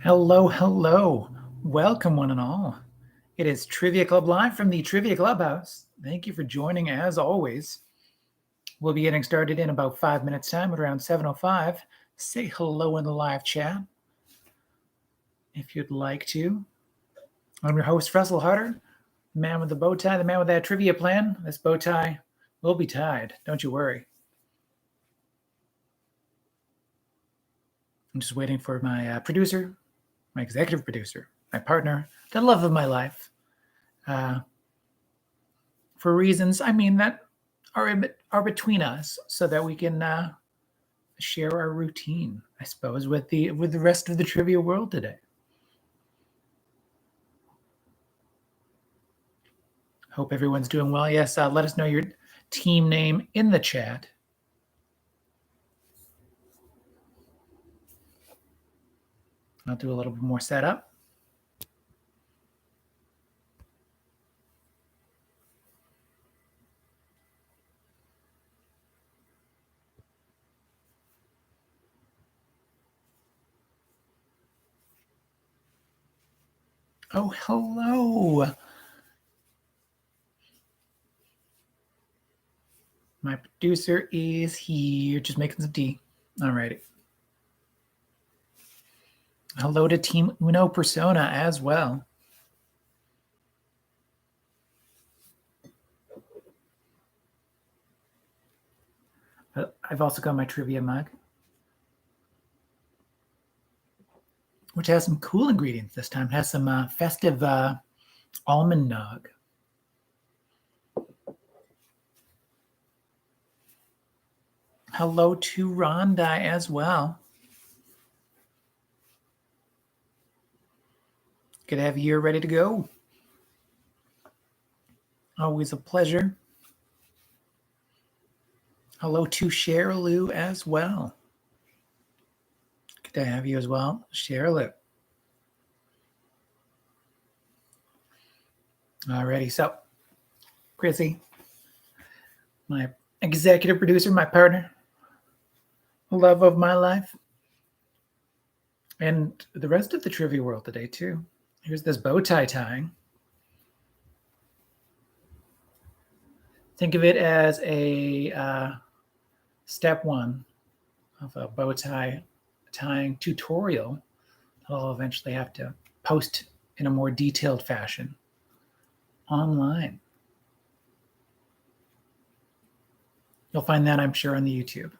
Hello, hello. Welcome, one and all. It is Trivia Club live from the Trivia Clubhouse. Thank you for joining, as always. We'll be getting started in about 5 minutes' time at around 7:05. Say hello in the live chat if you'd like to. I'm your host, Russel Harder, the man with the bow tie, the man with that trivia plan. This bow tie will be tied. Don't you worry. I'm just waiting for my producer, my executive producer, my partner, the love of my life, for reasons, that are between us, so that we can share our routine, I suppose, with the rest of the trivia world today. Hope everyone's doing well. Yes, let us know your team name in the chat. I'll do a little bit more setup. Oh, hello. My producer is here, just making some tea. All righty. Hello to Team Uno Persona as well. I've also got my trivia mug, which has some cool ingredients this time. It has some festive almond nog. Hello to Rondai as well. Good to have you here ready to go. Always a pleasure. Hello to Cheryl as well. Good to have you as well, Cheryl. Alrighty, so Chrissy, my executive producer, my partner, love of my life, and the rest of the trivia world today too. Here's this bow tie tying. Think of it as a step one of a bow tie tying tutorial that I'll eventually have to post in a more detailed fashion online. You'll find that, I'm sure, on the YouTube.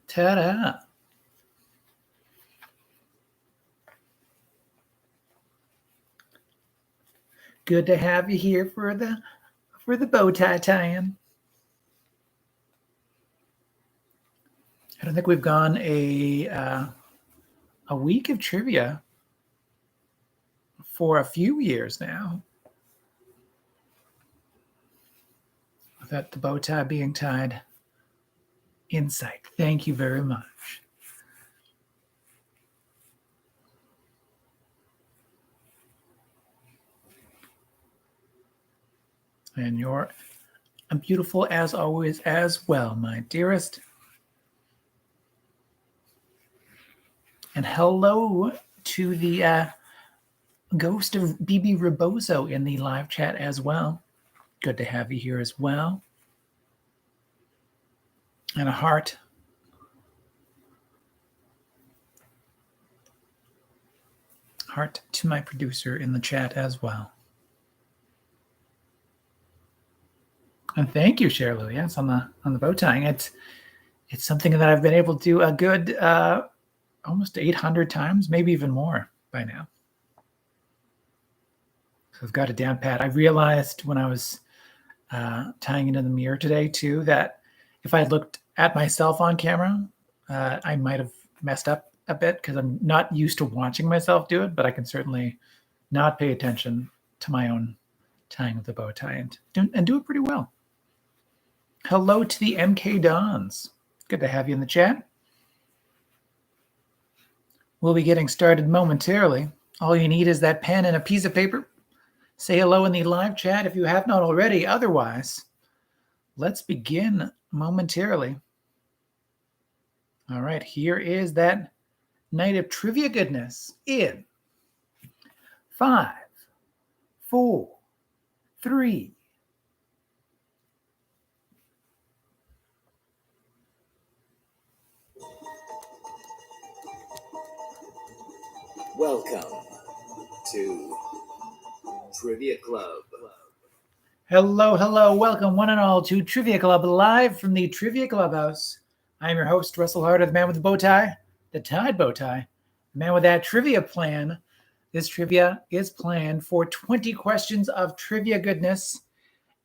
Ta-da! Good to have you here for the bow tie tie-in. I don't think we've gone a week of trivia for a few years now without the bow tie being tied in sight. Thank you very much. And you're beautiful as always as well, my dearest. And hello to the ghost of BB Rebozo in the live chat as well. Good to have you here as well. And a heart. Heart to my producer in the chat as well. And thank you, Cheryl. Yes, on the bow tying. It's something that I've been able to do a good almost 800 times, maybe even more by now. So I've got it down pat. I realized when I was tying into the mirror today too that if I had looked at myself on camera, I might have messed up a bit because I'm not used to watching myself do it, but I can certainly not pay attention to my own tying of the bow tie and do it pretty well. Hello to the MK Dons. Good to have you in the chat. We'll be getting started momentarily. All you need is that pen and a piece of paper. Say hello in the live chat if you have not already. Otherwise, let's begin momentarily. All right, here is that night of trivia goodness in 5, 4, 3. Welcome to Trivia Club. Hello, hello. Welcome one and all to Trivia Club, live from the Trivia Clubhouse. I'm your host, Russel Harder, the man with the bow tie, the tied bow tie, the man with that trivia plan. This trivia is planned for 20 questions of trivia goodness,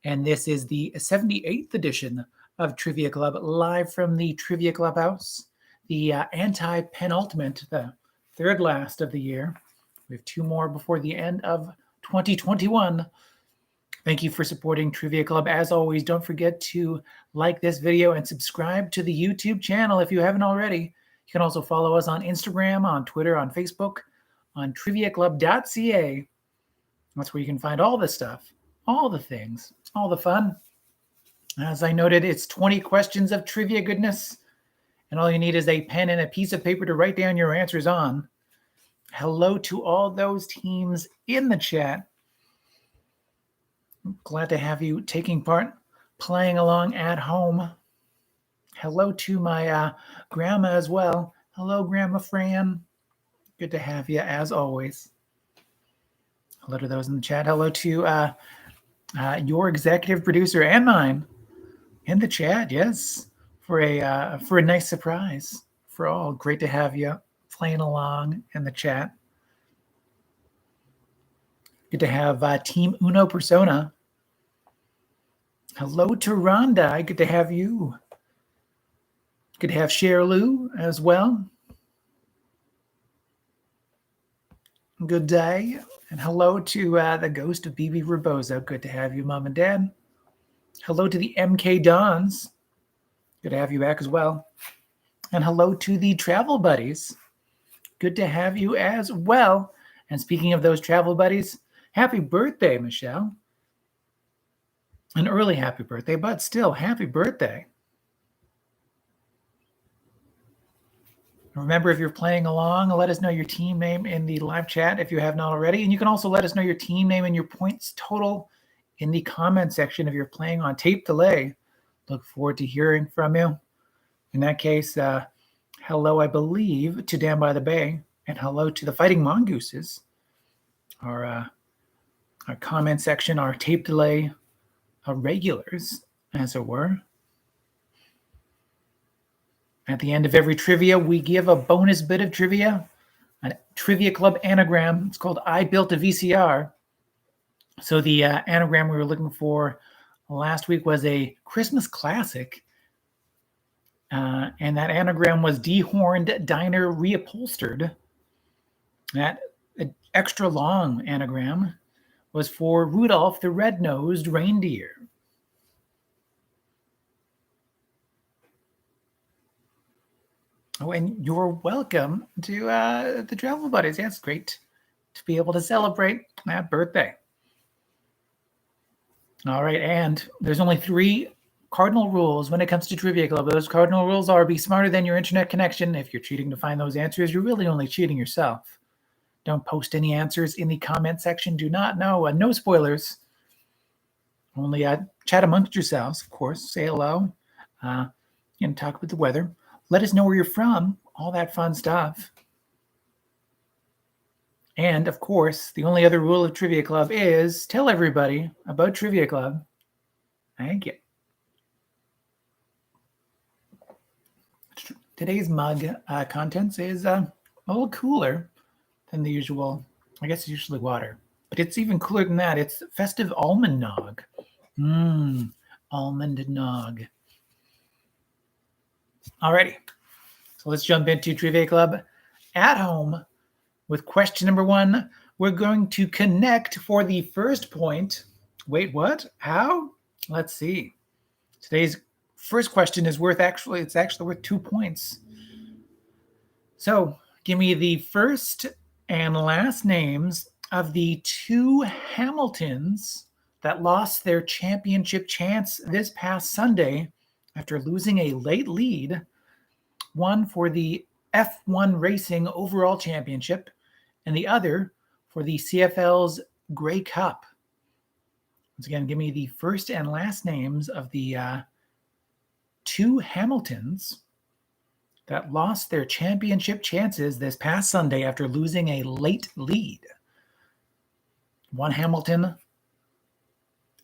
and this is the 78th edition of Trivia Club, live from the Trivia Clubhouse, the anti-penultimate, the third last of the year. We have 2 more before the end of 2021. Thank you for supporting Trivia Club. As always, don't forget to like this video and subscribe to the YouTube channel if you haven't already. You can also follow us on Instagram, on Twitter, on Facebook, on triviaclub.ca. That's where you can find all the stuff, all the things, all the fun. As I noted, it's 20 questions of trivia goodness, and all you need is a pen and a piece of paper to write down your answers on. Hello to all those teams in the chat. Glad to have you taking part, playing along at home. Hello to my grandma as well. Hello, Grandma Fran. Good to have you as always. Hello to those in the chat. Hello to your executive producer and mine in the chat. Yes, for a nice surprise for all. Great to have you playing along in the chat. Good to have Team Uno Persona. Hello to Rhonda. Good to have you. Good to have Cherlou as well. Good day. And hello to the ghost of BB Rebozo. Good to have you, Mom and Dad. Hello to the MK Dons. Good to have you back as well. And hello to the Travel Buddies. Good to have you as well. And speaking of those Travel Buddies, happy birthday, Michelle. An early happy birthday, but still, happy birthday. Remember, if you're playing along, let us know your team name in the live chat if you have not already. And you can also let us know your team name and your points total in the comment section if you're playing on tape delay. Look forward to hearing from you. In that case, hello, I believe, to Down by the Bay, and hello to the Fighting Mongooses. Our comment section, our tape delay regulars, as it were. At the end of every trivia, we give a bonus bit of trivia, a Trivia Club anagram. It's called I Built a VCR. So the anagram we were looking for last week was a Christmas classic. And that anagram was Dehorned Diner Reupholstered. That extra long anagram was for Rudolph the Red-Nosed Reindeer. Oh, and you're welcome to the Travel Buddies. Yeah, it's great to be able to celebrate that birthday. All right, and there's only 3 cardinal rules when it comes to Trivia Club. Those cardinal rules are: be smarter than your internet connection. If you're cheating to find those answers, you're really only cheating yourself. Don't post any answers in the comment section. Do not know. No spoilers. Only chat amongst yourselves, of course. Say hello. And talk about the weather. Let us know where you're from. All that fun stuff. And, of course, the only other rule of Trivia Club is tell everybody about Trivia Club. Thank you. Today's mug contents is a little cooler than the usual. I guess it's usually water. But it's even cooler than that. It's festive almond nog. Almond nog. Alrighty. So let's jump into Trivia Club at home with question number 1. We're going to connect for the first point. Wait, what? How? Let's see. Today's first question is worth it's actually worth 2 points. So give me the first and last names of the 2 Hamiltons that lost their championship chance this past Sunday after losing a late lead one for the F1 Racing Overall Championship, and the other for the CFL's Grey Cup. Once again, give me the first and last names of the two Hamiltons that lost their championship chances this past Sunday after losing a late lead. One Hamilton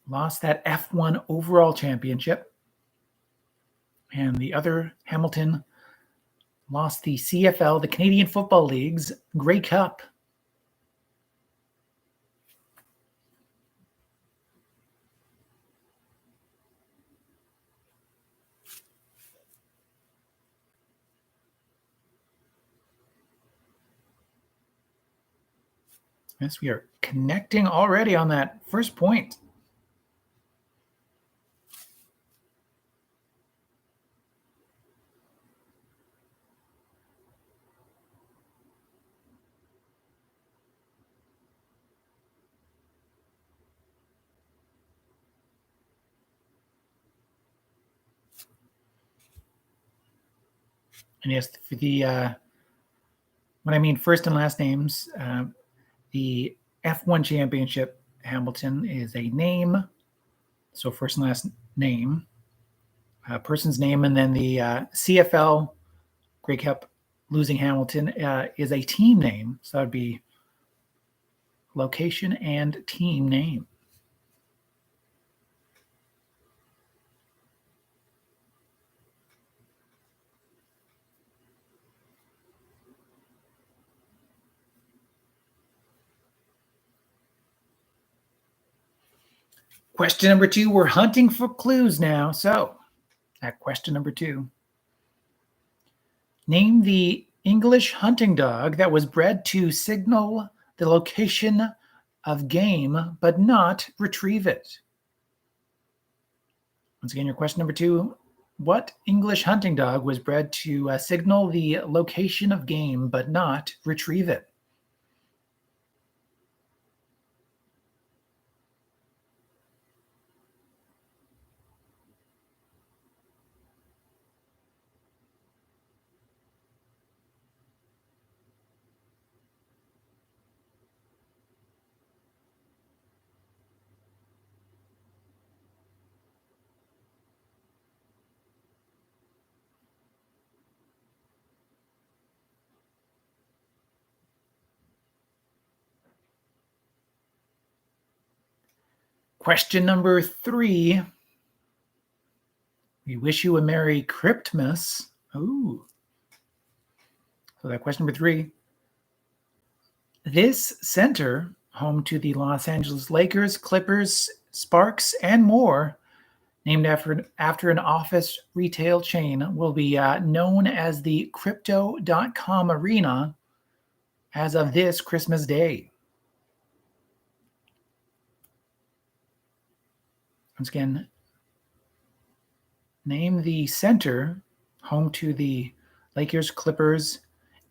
lost that F1 Overall Championship, and the other Hamilton lost the CFL, the Canadian Football League's Grey Cup. Yes, we are connecting already on that first point. And yes, for the when I mean first and last names, the F1 Championship Hamilton is a name, so first and last name, person's name, and then the CFL Grey Cup losing Hamilton is a team name, so that would be location and team name. Question number 2, we're hunting for clues now. So, at question number 2, name the English hunting dog that was bred to signal the location of game but not retrieve it. Once again, your question number 2, what English hunting dog was bred to signal the location of game but not retrieve it? Question number 3. We wish you a Merry Cryptmas. Ooh. So that question number 3. This center, home to the Los Angeles Lakers, Clippers, Sparks, and more, named after an office retail chain, will be known as the Crypto.com Arena as of this Christmas Day. Once again, name the center, home to the Lakers, Clippers,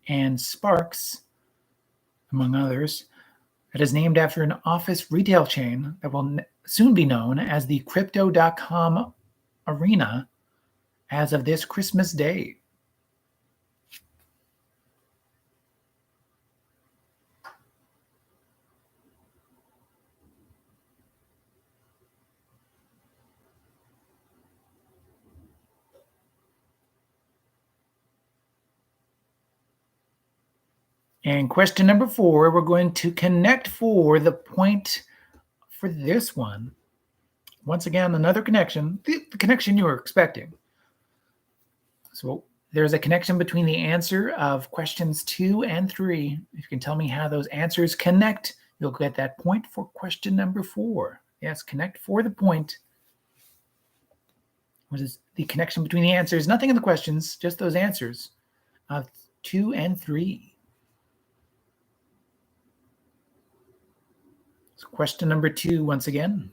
and Sparks, among others, that is named after an office retail chain that will soon be known as the Crypto.com Arena as of this Christmas Day. And question number 4, we're going to connect for the point for this one. Once again, another connection, the connection you were expecting. So there's a connection between the answer of questions 2 and 3. If you can tell me how those answers connect, you'll get that point for question number 4. Yes, connect for the point. What is the connection between the answers? Nothing in the questions, just those answers of 2 and 3. So question number 2 once again.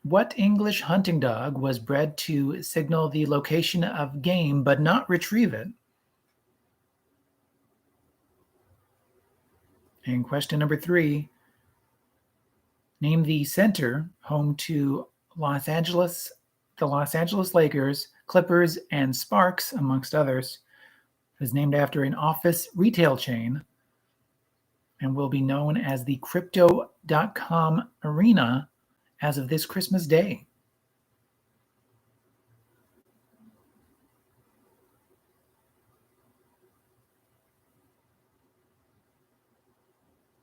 What English hunting dog was bred to signal the location of game but not retrieve it? And question number 3. Name the center, home to Los Angeles the Los Angeles Lakers, Clippers, and Sparks, amongst others. It is named after an office retail chain and will be known as the Crypto.com Arena as of this Christmas Day.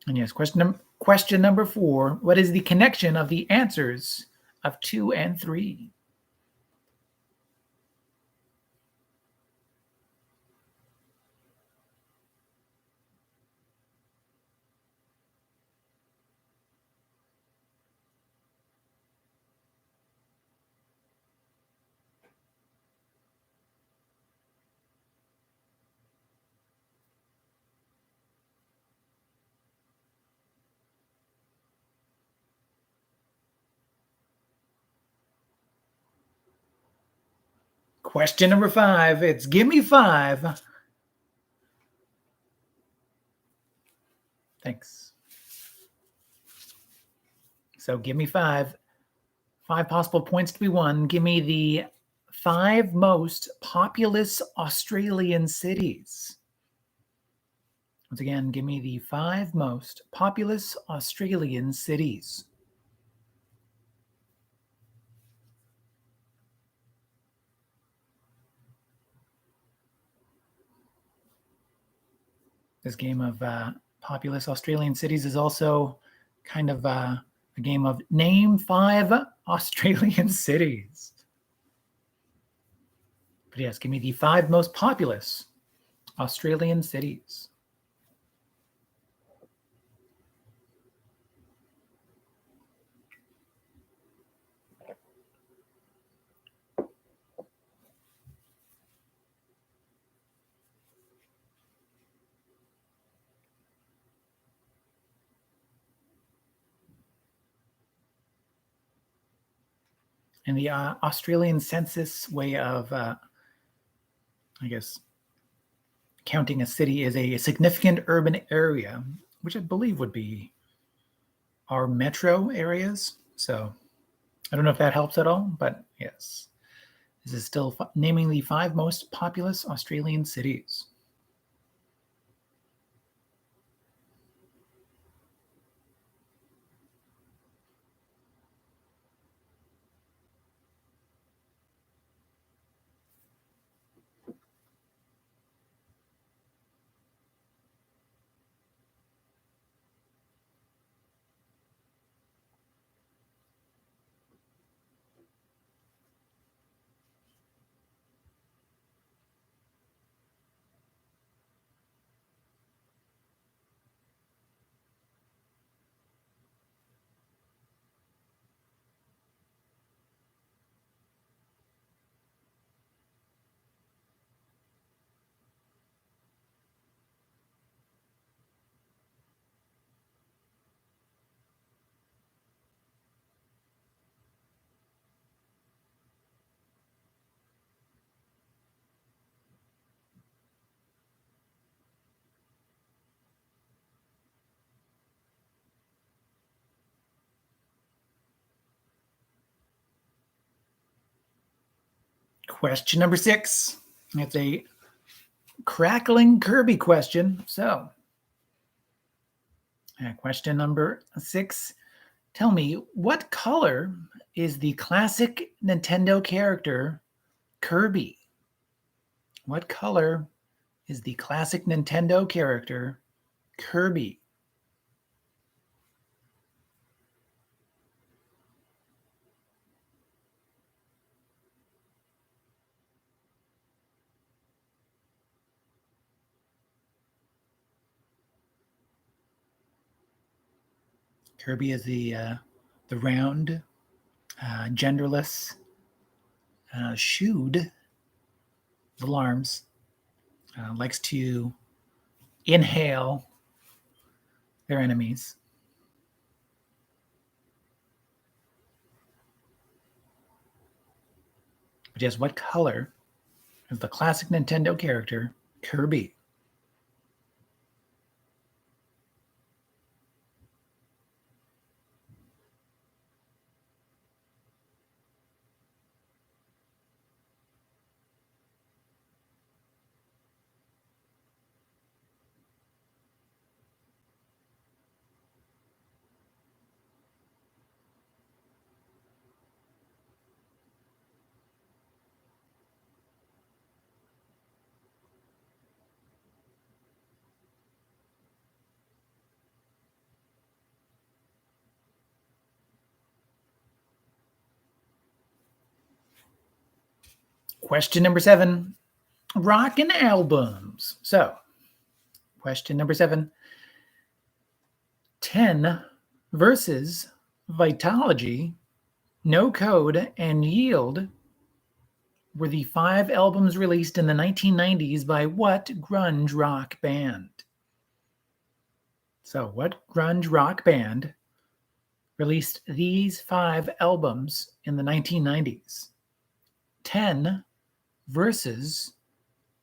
And yes, question number 4. What is the connection of the answers of 2 and 3? Question number 5. It's give me 5. Thanks. So give me 5. 5 possible points to be won. Give me the 5 most populous Australian cities. Once again, give me the 5 most populous Australian cities. This game of populous Australian cities is also kind of a game of name 5 Australian cities. But yes, give me the 5 most populous Australian cities. And the Australian census way of, I guess, counting a city is a significant urban area, which I believe would be our metro areas. So I don't know if that helps at all, but yes, this is still naming the 5 most populous Australian cities. Question number 6. It's a crackling Kirby question. So, question number 6. Tell me, what color is the classic Nintendo character Kirby? What color is the classic Nintendo character Kirby? Kirby is the round, genderless, shoed little arms. Likes to inhale their enemies. But yes, what color is the classic Nintendo character Kirby? Question number 7, rockin' albums. So, question number 7, 10 versus Vitology, No Code, and Yield were the 5 albums released in the 1990s by what grunge rock band? So, what grunge rock band released these 5 albums in the 1990s? 10 versus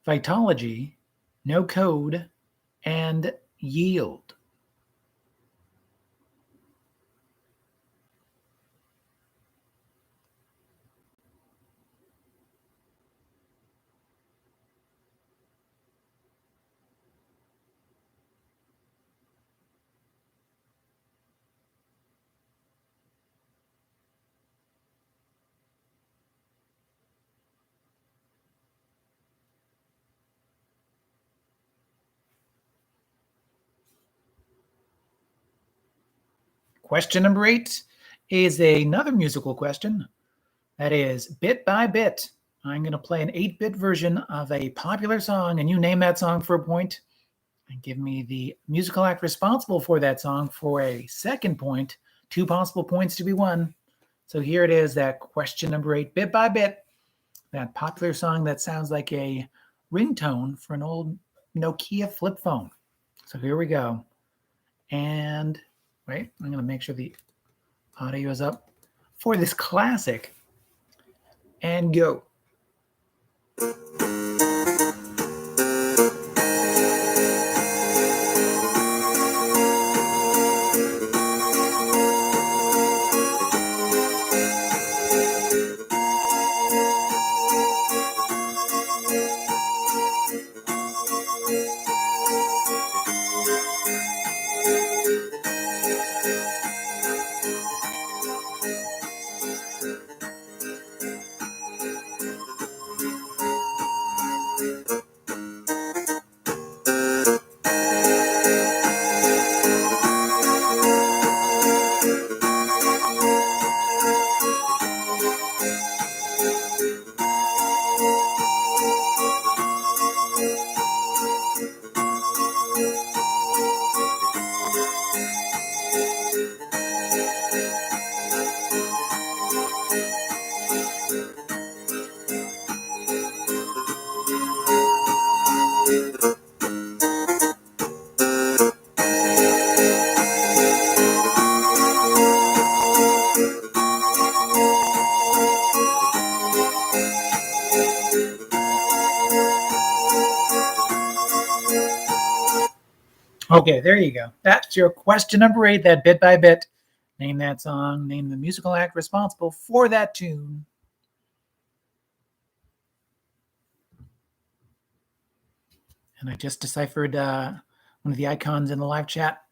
Vitology, No Code, and Yield. Question number 8 is another musical question. That is bit by bit. I'm going to play an 8-bit version of a popular song, and you name that song for a point, and give me the musical act responsible for that song for a second point. 2 possible points to be won. So here it is, that question number 8, bit by bit, that popular song that sounds like a ringtone for an old Nokia flip phone. So here we go. And wait, I'm going to make sure the audio is up for this classic. And go. Okay, there you go. That's your question number 8, that bit by bit. Name that song, name the musical act responsible for that tune. And I just deciphered one of the icons in the live chat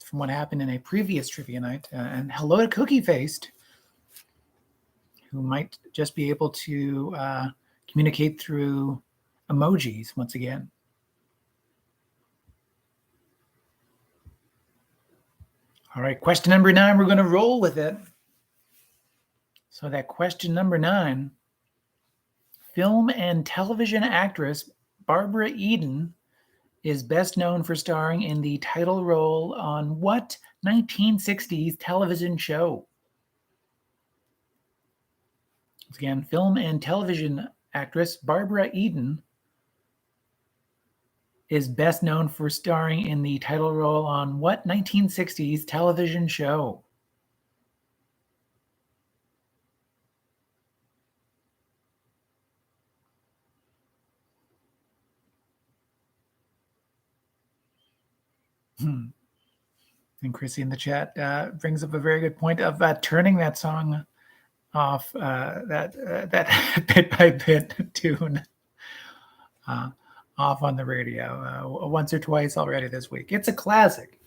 from what happened in a previous trivia night. And hello to Cookie Faced, who might just be able to communicate through emojis once again. All right, question number 9, we're going to roll with it. So that question number 9, film and television actress Barbara Eden is best known for starring in the title role on what 1960s television show? Once again, film and television actress Barbara Eden is best known for starring in the title role on what 1960s television show? And Chrissy in the chat brings up a very good point of turning that song off, that bit by bit tune off on the radio once or twice already this week. It's a classic.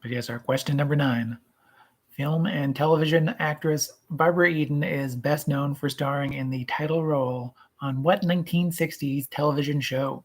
But yes, our question number 9. Film and television actress Barbara Eden is best known for starring in the title role on what 1960s television show?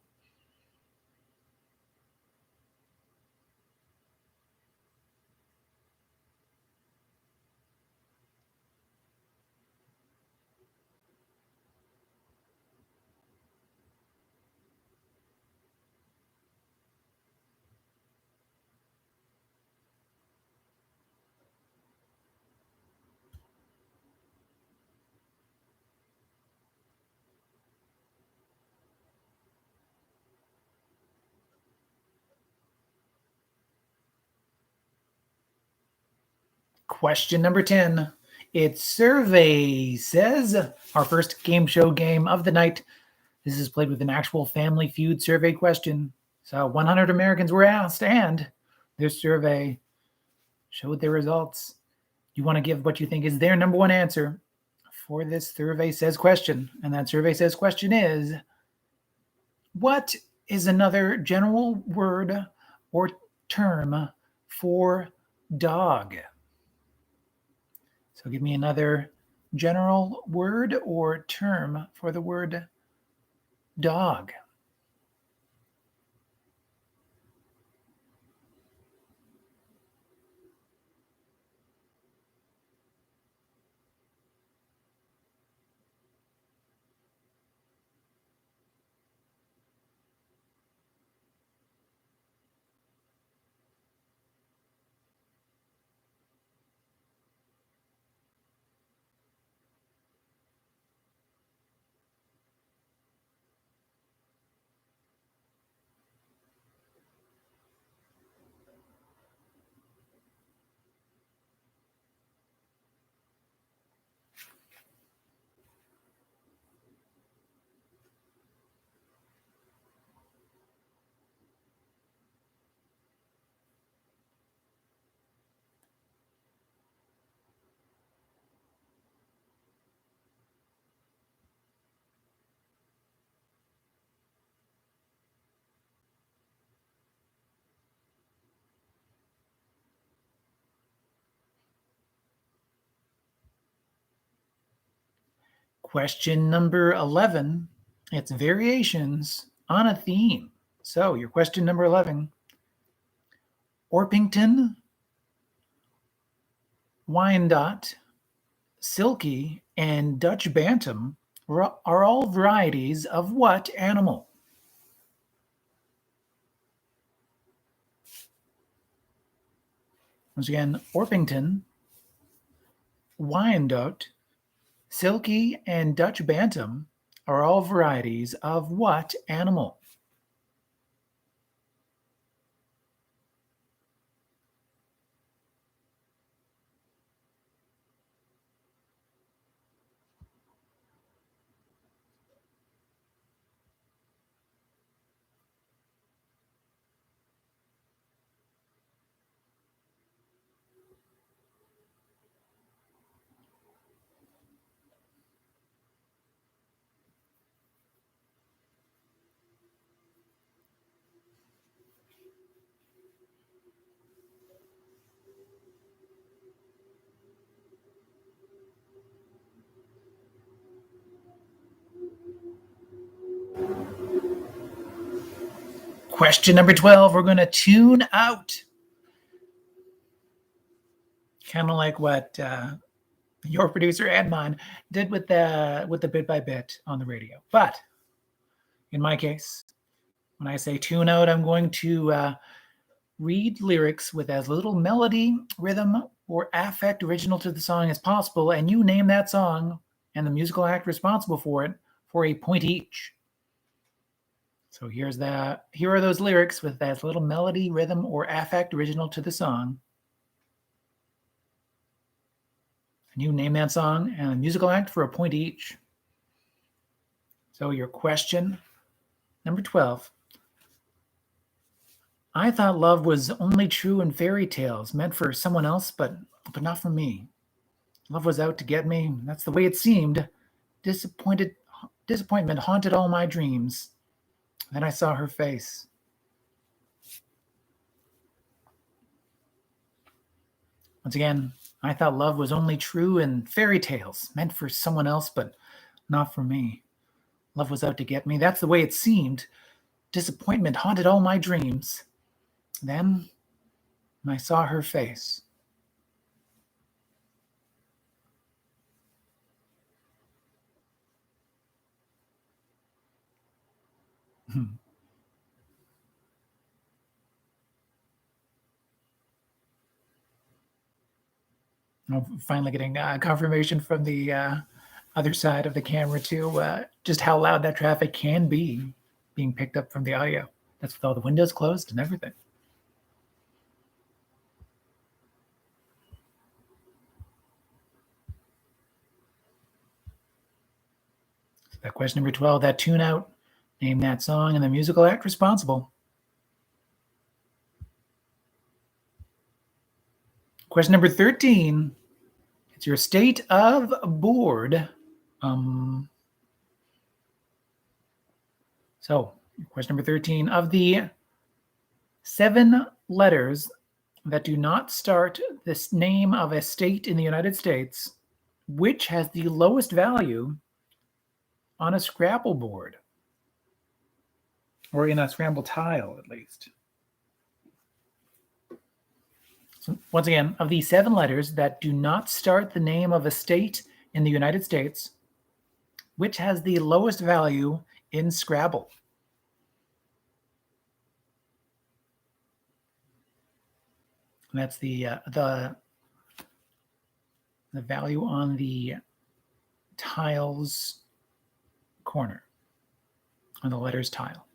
Question number 10. It's Survey Says, our first game show game of the night. This is played with an actual Family Feud survey question. So 100 Americans were asked, and this survey showed their results. You want to give what you think is their number one answer for this Survey Says question. And that Survey Says question is, what is another general word or term for dog? So give me another general word or term for the word dog. Question number 11. It's variations on a theme. So your question number 11. Orpington, Wyandotte, Silky, and Dutch Bantam are all varieties of what animal? Once again, Orpington, Wyandotte, Silky, and Dutch Bantam are all varieties of what animal? Question number 12, we're going to tune out. Kind of like what your producer and mine did with the bit by bit on the radio. But in my case, when I say tune out, I'm going to read lyrics with as little melody, rhythm, or affect original to the song as possible, and you name that song and the musical act responsible for it for a point each. So here are those lyrics with as little melody, rhythm, or affect original to the song. And you name that song and a musical act for a point each. So your question number 12. I thought love was only true in fairy tales, meant for someone else, but not for me. Love was out to get me. That's the way it seemed. Disappointment haunted all my dreams. Then I saw her face. Once again, I thought love was only true in fairy tales, meant for someone else, but not for me. Love was out to get me. That's the way it seemed. Disappointment haunted all my dreams. Then I saw her face. I'm finally getting confirmation from the other side of the camera too, just how loud that traffic can be being picked up from the audio. That's with all the windows closed and everything. Question number 12, that tune out. Name that song and the musical act responsible. Question number 13. It's your state of bored. So, question number 13. Of the 7 letters that do not start the name of a state in the United States, which has the lowest value on a Scrabble board? Or in a Scrabble tile, at least. So once again, of the 7 letters that do not start the name of a state in the United States, which has the lowest value in Scrabble? And that's the value on the tiles corner, on the letters tile.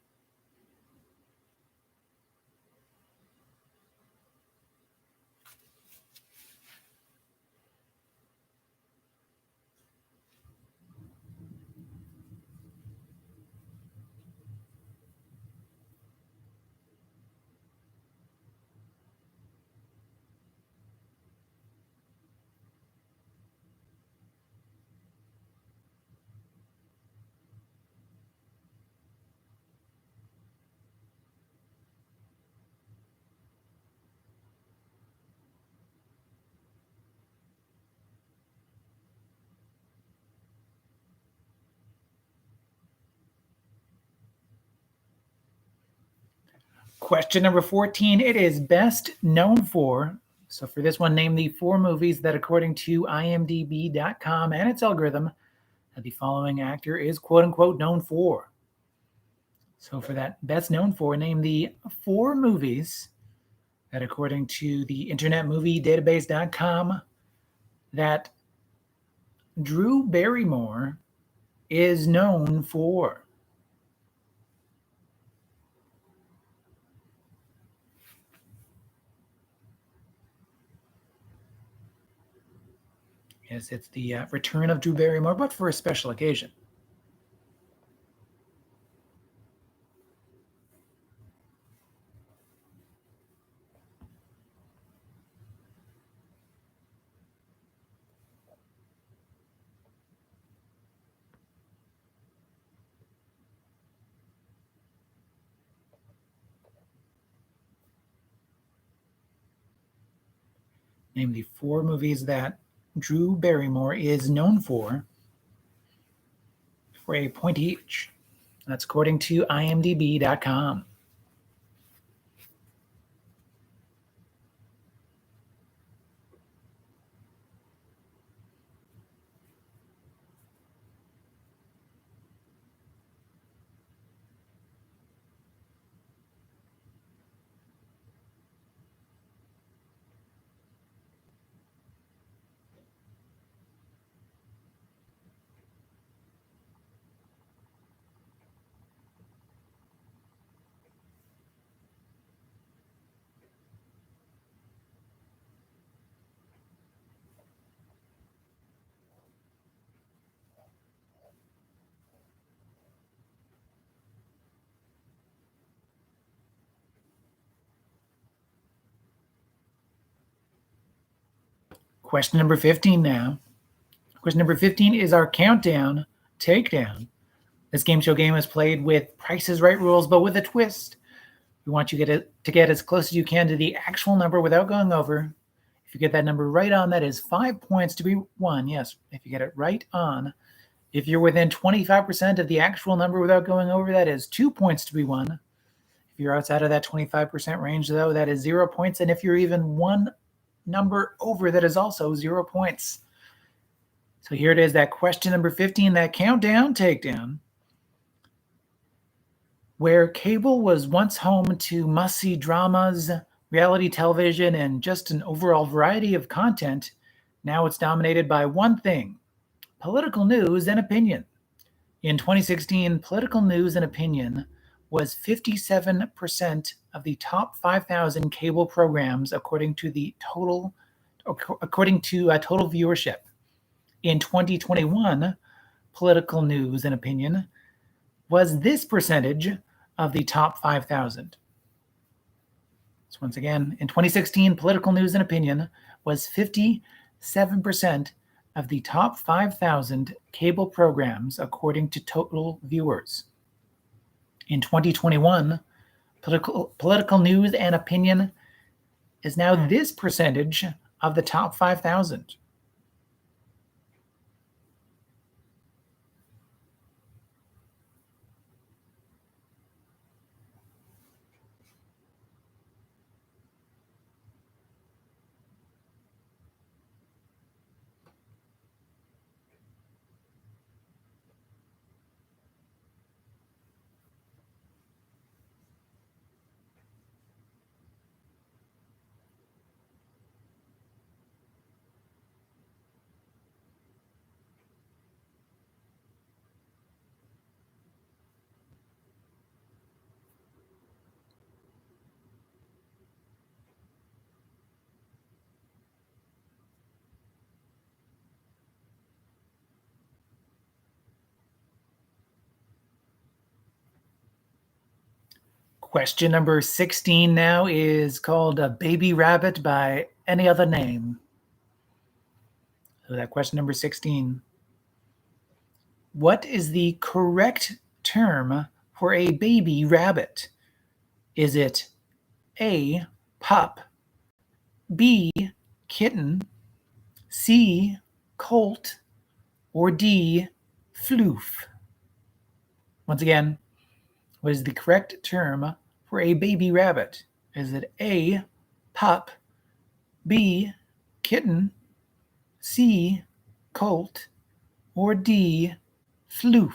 Question number 14, it is best known for. So for this one, name the 4 movies that, according to IMDb.com and its algorithm, that the following actor is quote-unquote known for. So for that best known for, name the 4 movies that, according to the Internet Movie Database.com, that Drew Barrymore is known for. Yes, it's the return of Drew Barrymore, but for a special occasion. Name the 4 movies that Drew Barrymore is known for a point each. That's according to IMDb.com. Question number 15 now. Question number 15 is our countdown takedown. This game show game is played with Price is Right rules, but with a twist. We want you to get as close as you can to the actual number without going over. If you get that number right on, that is 5 points to be won. Yes, if you get it right on. If you're within 25% of the actual number without going over, that is 2 points to be won. If you're outside of that 25% range, though, that is 0 points. And if you're even one number over, that is also 0 points. So here it is, that question number 15, that countdown takedown. Where cable was once home to must-see dramas, reality television, and just an overall variety of content, now it's dominated by one thing: political news and opinion. In 2016, political news and opinion was 57% of the top 5,000 cable programs, according to total viewership. In 2021, political news and opinion was this percentage of the top 5,000? So once again, in 2016, political news and opinion was 57% of the top 5,000 cable programs according to total viewers. In 2021, political news and opinion is now this percentage of the top 5,000. Question number 16 now is called a baby rabbit by any other name. So that question number 16. What is the correct term for a baby rabbit? Is it A, pup, B, kitten, C, colt, or D, floof? Once again, what is the correct term for a baby rabbit? Is it A, pup, B, kitten, C, colt, or D, floof?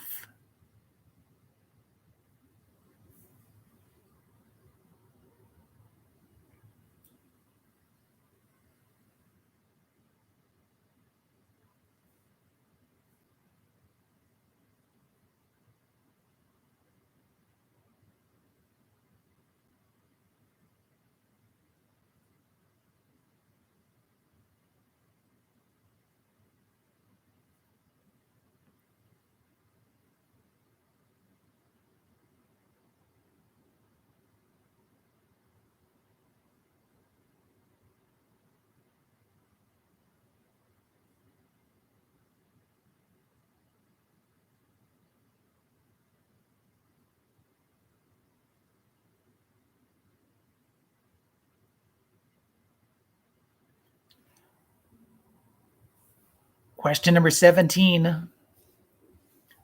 Question number 17.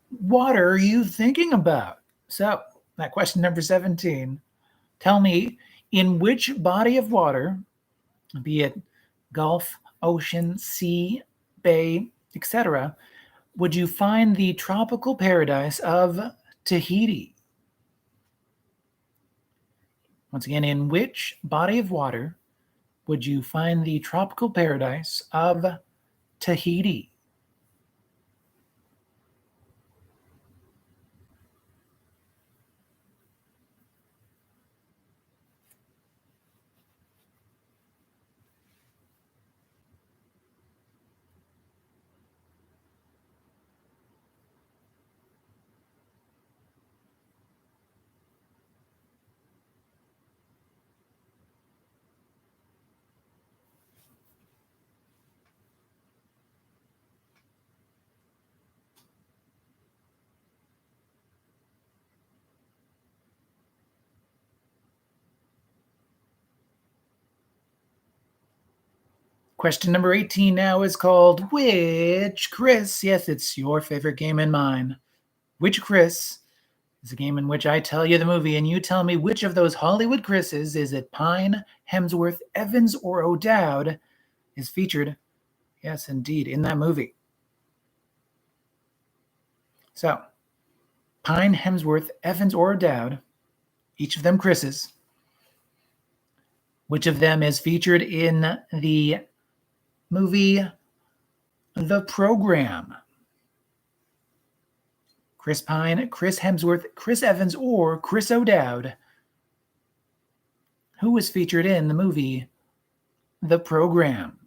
What are you thinking about? So, that question number 17. Tell me, in which body of water, be it Gulf, ocean, sea, bay, etc., would you find the tropical paradise of Tahiti? Once again, in which body of water would you find the tropical paradise of Tahiti? Question number 18 now is called Which Chris? Yes, it's your favorite game and mine. Which Chris is a game in which I tell you the movie and you tell me which of those Hollywood Chris's, is it Pine, Hemsworth, Evans, or O'Dowd, is featured, yes, indeed, in that movie. So, Pine, Hemsworth, Evans, or O'Dowd, each of them Chris's. Which of them is featured in the movie The Program? Chris Pine, Chris Hemsworth, Chris Evans, or Chris O'Dowd? Who was featured in the movie The Program?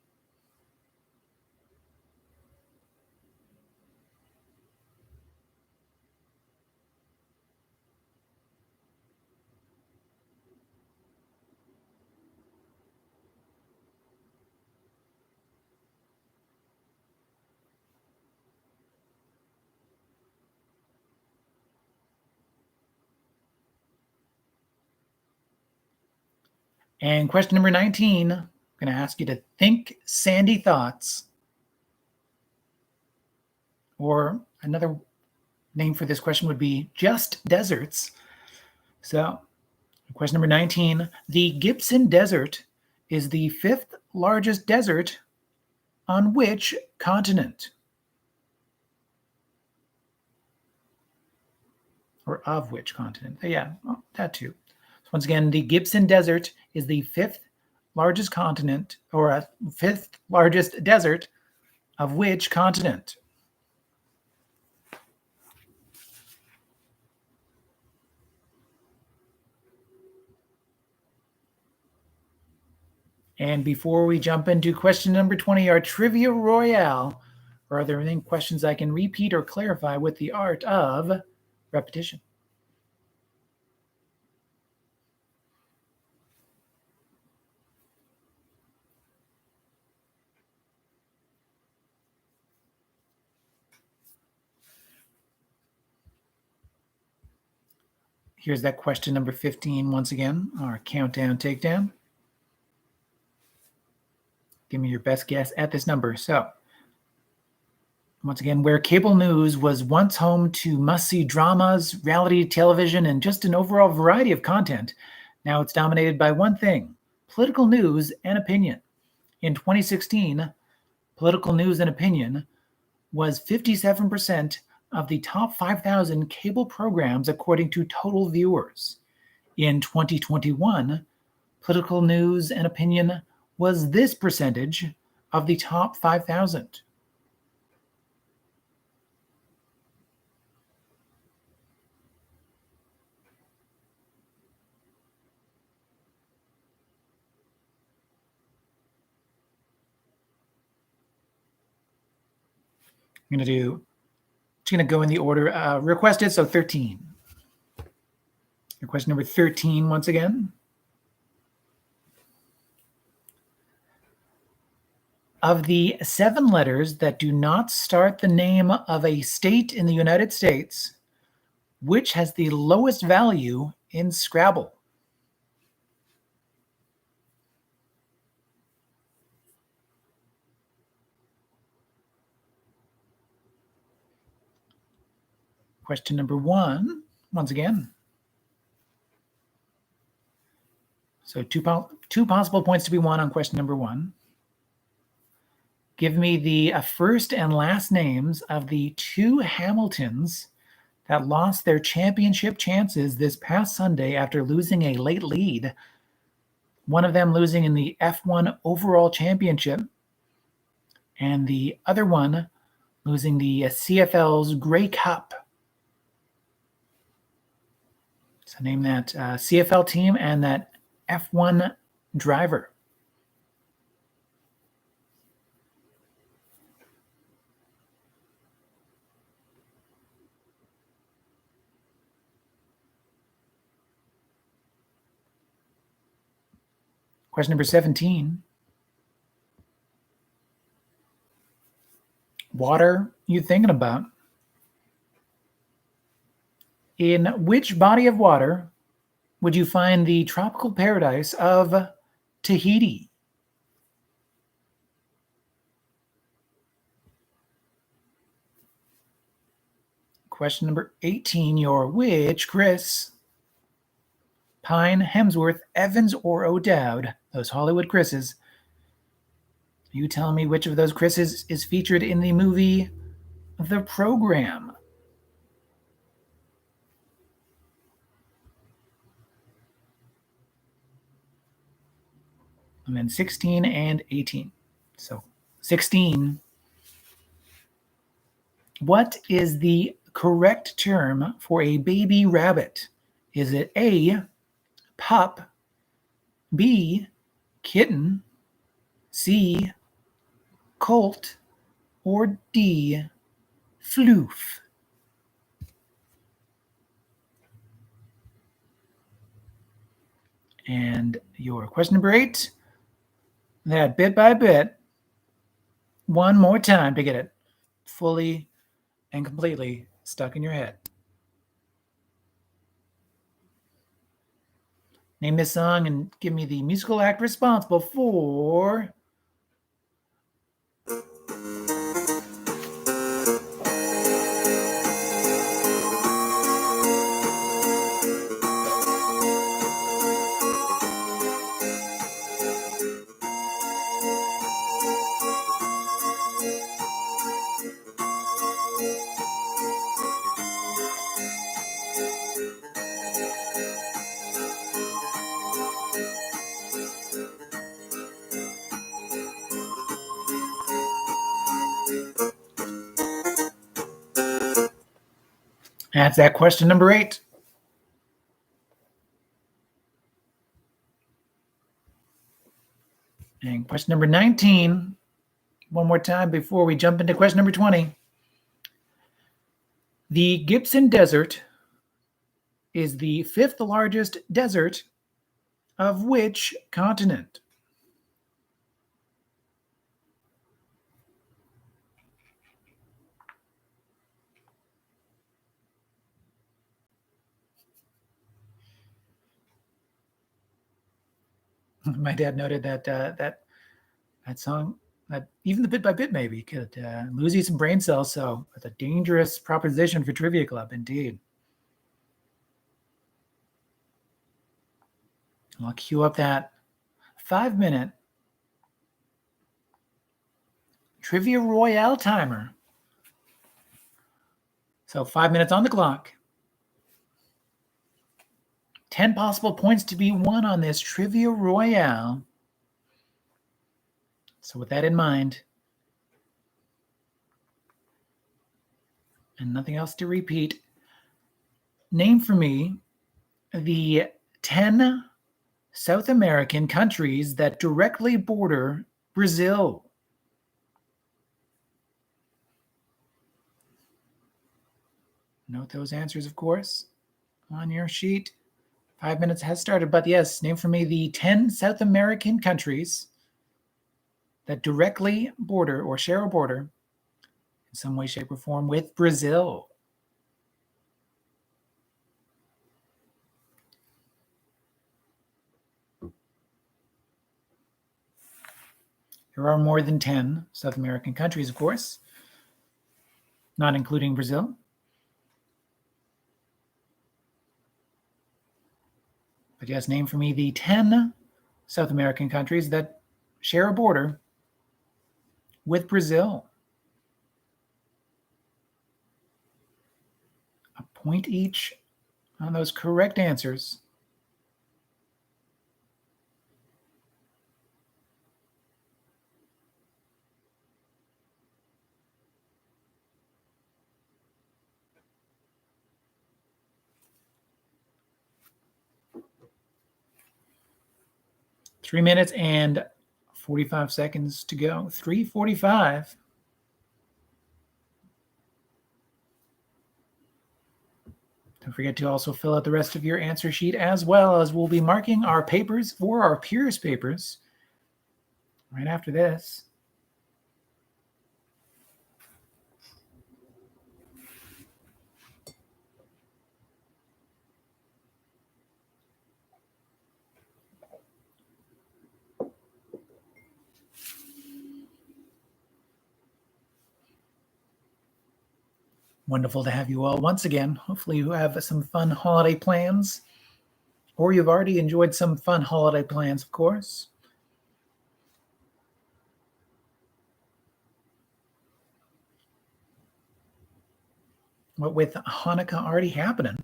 And question number 19, I'm going to ask you to think sandy thoughts. Or another name for this question would be just deserts. So, question number 19, the Gibson Desert is the 5th largest desert on which continent? Or of which continent? Yeah, well, that too. So once again, the Gibson Desert is the 5th largest continent, or 5th largest desert of which continent? And before we jump into question number 20, our Trivia Royale, are there any questions I can repeat or clarify with the art of repetition? Here's that question number 15 once again, our countdown takedown. Give me your best guess at this number. So, once again, where cable news was once home to must-see dramas, reality television, and just an overall variety of content, now it's dominated by one thing: political news and opinion. In 2016, political news and opinion was 57% of the top 5,000 cable programs according to total viewers. In 2021, political news and opinion was this percentage of the top 5,000. I'm going to go in the order requested, so 13. Your question number 13 once again. Of the 7 letters that do not start the name of a state in the United States, which has the lowest value in Scrabble? Question number 1, once again. So two possible points to be won on question number 1. Give me the first and last names of the 2 Hamiltons that lost their championship chances this past Sunday after losing a late lead. One of them losing in the F1 overall championship, and the other one losing the CFL's Grey Cup. So name that CFL team and that F1 driver. Question number 17. Water you thinking about? In which body of water would you find the tropical paradise of Tahiti? Question number 18. Your which Chris? Pine, Hemsworth, Evans, or O'Dowd? Those Hollywood Chris's. You tell me which of those Chris's is featured in the movie The Program. And then 16 and 18. So 16. What is the correct term for a baby rabbit? Is it A, pup, B, kitten, C, colt, or D, floof? And your question number 8, that bit by bit, one more time to get it fully and completely stuck in your head. Name this song and give me the musical act responsible for... That's that question number 8. And question number 19, one more time before we jump into question number 20. The Gibson Desert is the 5th largest desert of which continent? My dad noted that that song, even the bit by bit maybe, could lose you some brain cells. So it's a dangerous proposition for Trivia Club, indeed. I'll cue up that 5-minute Trivia Royale timer. So 5 minutes on the clock. 10 possible points to be won on this Trivia Royale. So with that in mind, and nothing else to repeat, name for me the 10 South American countries that directly border Brazil. Note those answers, of course, on your sheet. 5 minutes has started, but yes, name for me the 10 South American countries that directly border or share a border in some way, shape, or form with Brazil. There are more than 10 South American countries, of course, not including Brazil. But yes, name for me the 10 South American countries that share a border with Brazil. A point each on those correct answers. Three minutes and 45 seconds to go. 3:45. Don't forget to also fill out the rest of your answer sheet, as well as we'll be marking our papers for our peers papers right after this. Wonderful to have you all once again. Hopefully you have some fun holiday plans, or you've already enjoyed some fun holiday plans, of course. But with Hanukkah already happening,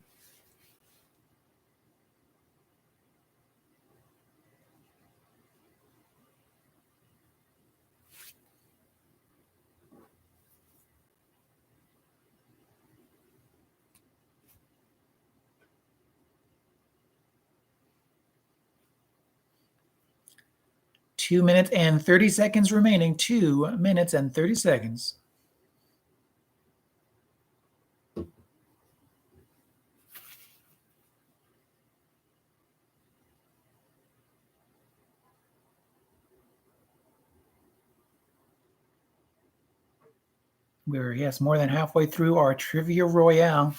Two minutes and 30 seconds remaining. 2 minutes and 30 seconds. We're, yes, more than halfway through our Trivia Royale.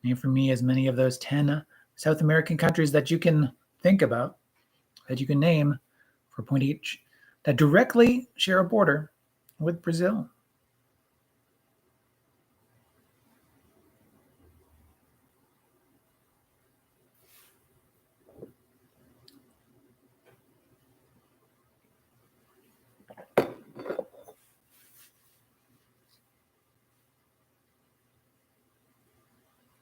Name for me as many of those 10 South American countries that you can think about, that you can name for a point each, that directly share a border with Brazil.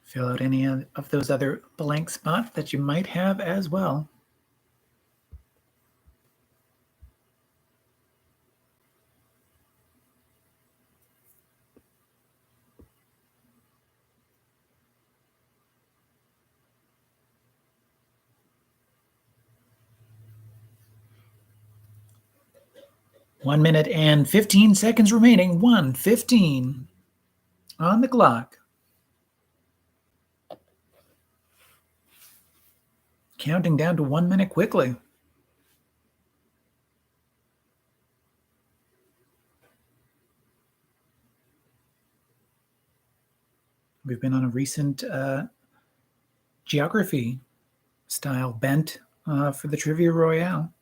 Fill out any of those other blank spots that you might have as well. One minute and 15 seconds remaining. 1:15 on the clock. Counting down to 1 minute quickly. We've been on a recent geography style bent for the Trivia Royale.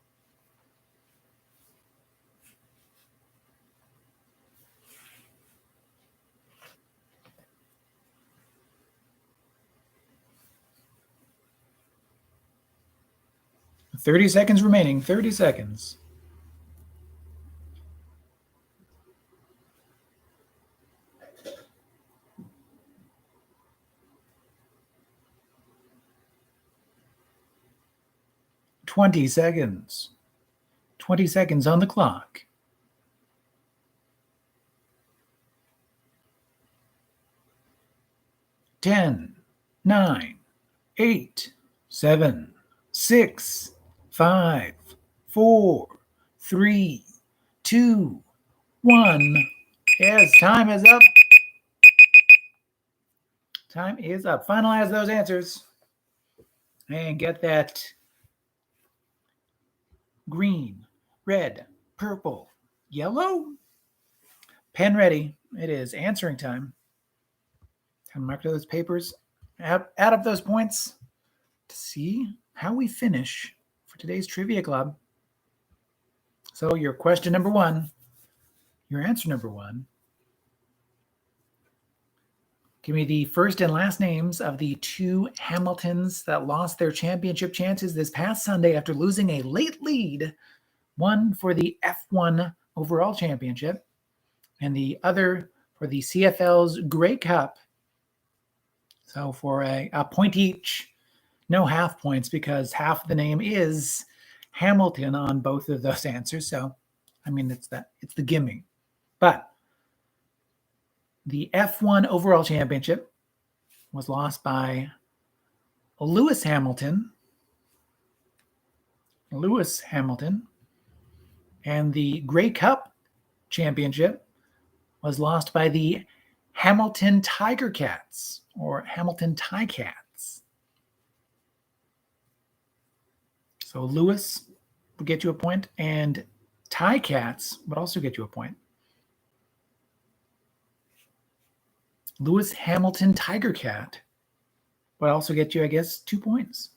$30 seconds remaining. 30 seconds. $20 seconds. 20 seconds on the clock. 10, 9, 8, 7, 6, 5, 4, 3, 2, 1. Yes, time is up. Time is up. Finalize those answers and get that green, red, purple, yellow pen ready. It is answering time. Time to mark those papers, add up those points to see how we finish for today's Trivia Club. So your question number one, your answer number one. Give me the first and last names of the two Hamiltons that lost their championship chances this past Sunday after losing a late lead, one for the F1 overall championship and the other for the CFL's Grey Cup. So for a point each, no half points because half of the name is Hamilton on both of those answers. So, I mean, it's the gimme. But the F1 overall championship was lost by Lewis Hamilton. And the Grey Cup championship was lost by the Hamilton Tiger Cats or Hamilton Ticats. So Lewis would get you a point and Ticats would also get you a point. Lewis Hamilton Tiger Cat would also get you, I guess, 2 points.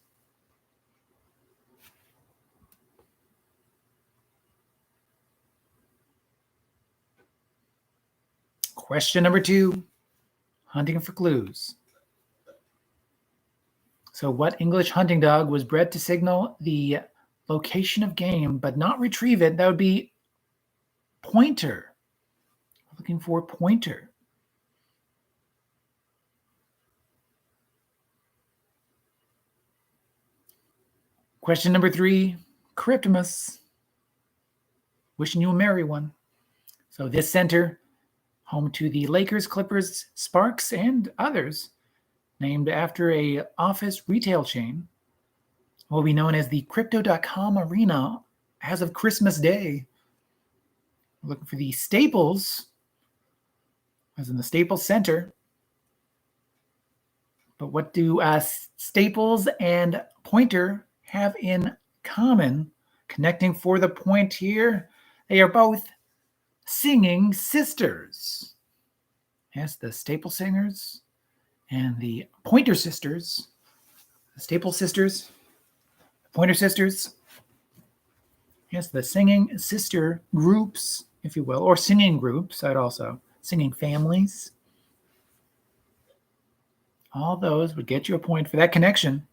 Question number 2, hunting for clues. So what English hunting dog was bred to signal the location of game but not retrieve it? That would be pointer. Looking for pointer. Question number 3, Cryptomus. Wishing you a merry one. So this center, home to the Lakers, Clippers, Sparks, and others, named after a office retail chain, will be known as the Crypto.com Arena as of Christmas Day. We're looking for the Staples, as in the Staples Center. But what do Staples and Pointer have in common? Connecting for the point here, they are both singing sisters. Yes, the Staple Singers and the Pointer Sisters, The Staple Sisters, Pointer Sisters. Yes, the singing sister groups, if you will, or singing groups. I'd also singing families. All those would get you a point for that connection.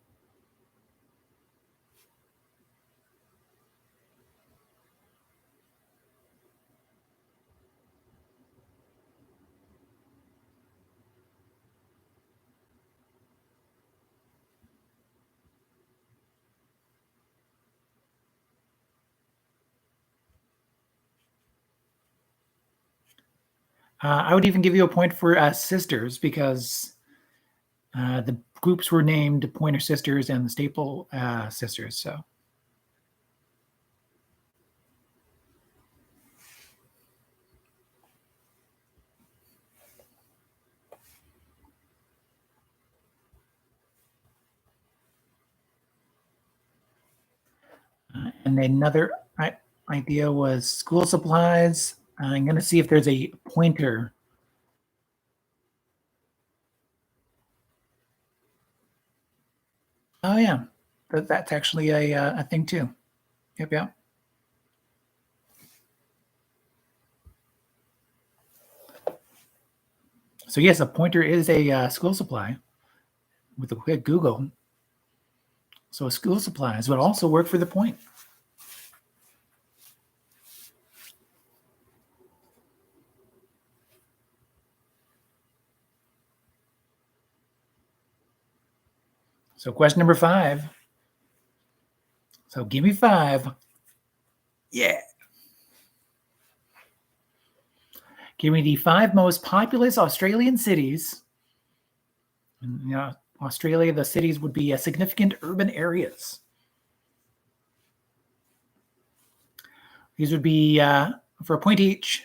I would even give you a point for sisters because the groups were named Pointer Sisters and the Staple Sisters. So. And another idea was school supplies. I'm going to see if there's a pointer. Oh, yeah. That's actually a thing, too. Yep. So, yes, a pointer is a school supply with a quick Google. So, school supplies would also work for the point. So, question number 5. So, give me 5. Yeah. Give me the 5 most populous Australian cities. And, Australia, the cities would be significant urban areas. These would be for a point each,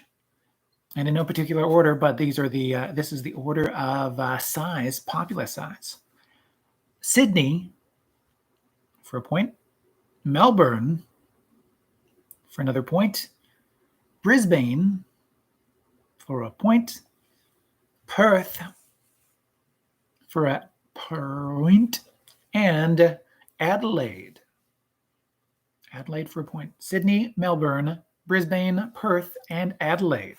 and in no particular order, but these are this is the order of size, populous size. Sydney for a point, Melbourne for another point, Brisbane for a point, Perth for a point, and Adelaide. Adelaide for a point. Sydney, Melbourne, Brisbane, Perth, and Adelaide.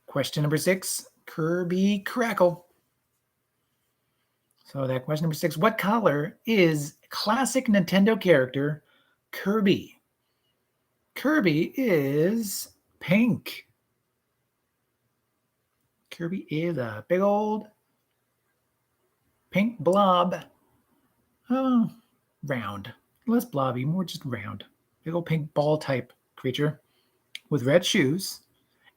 Question number 6, Kirby Crackle. So that question number 6, what color is classic Nintendo character Kirby? Kirby is pink. Kirby is a big old pink blob. Oh, round. Less blobby, more just round. Big old pink ball type creature with red shoes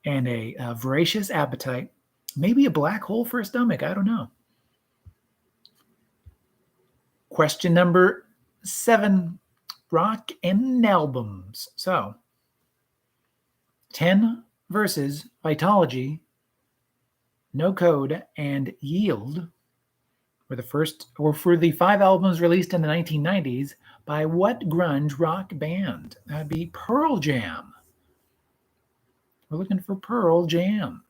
and a voracious appetite. Maybe a black hole for a stomach. I don't know. Question number 7, rock and albums. So, 10 verses, Vitology, No Code, and Yield were the 5 albums released in the 1990s by what grunge rock band? That'd be Pearl Jam. We're looking for Pearl Jam.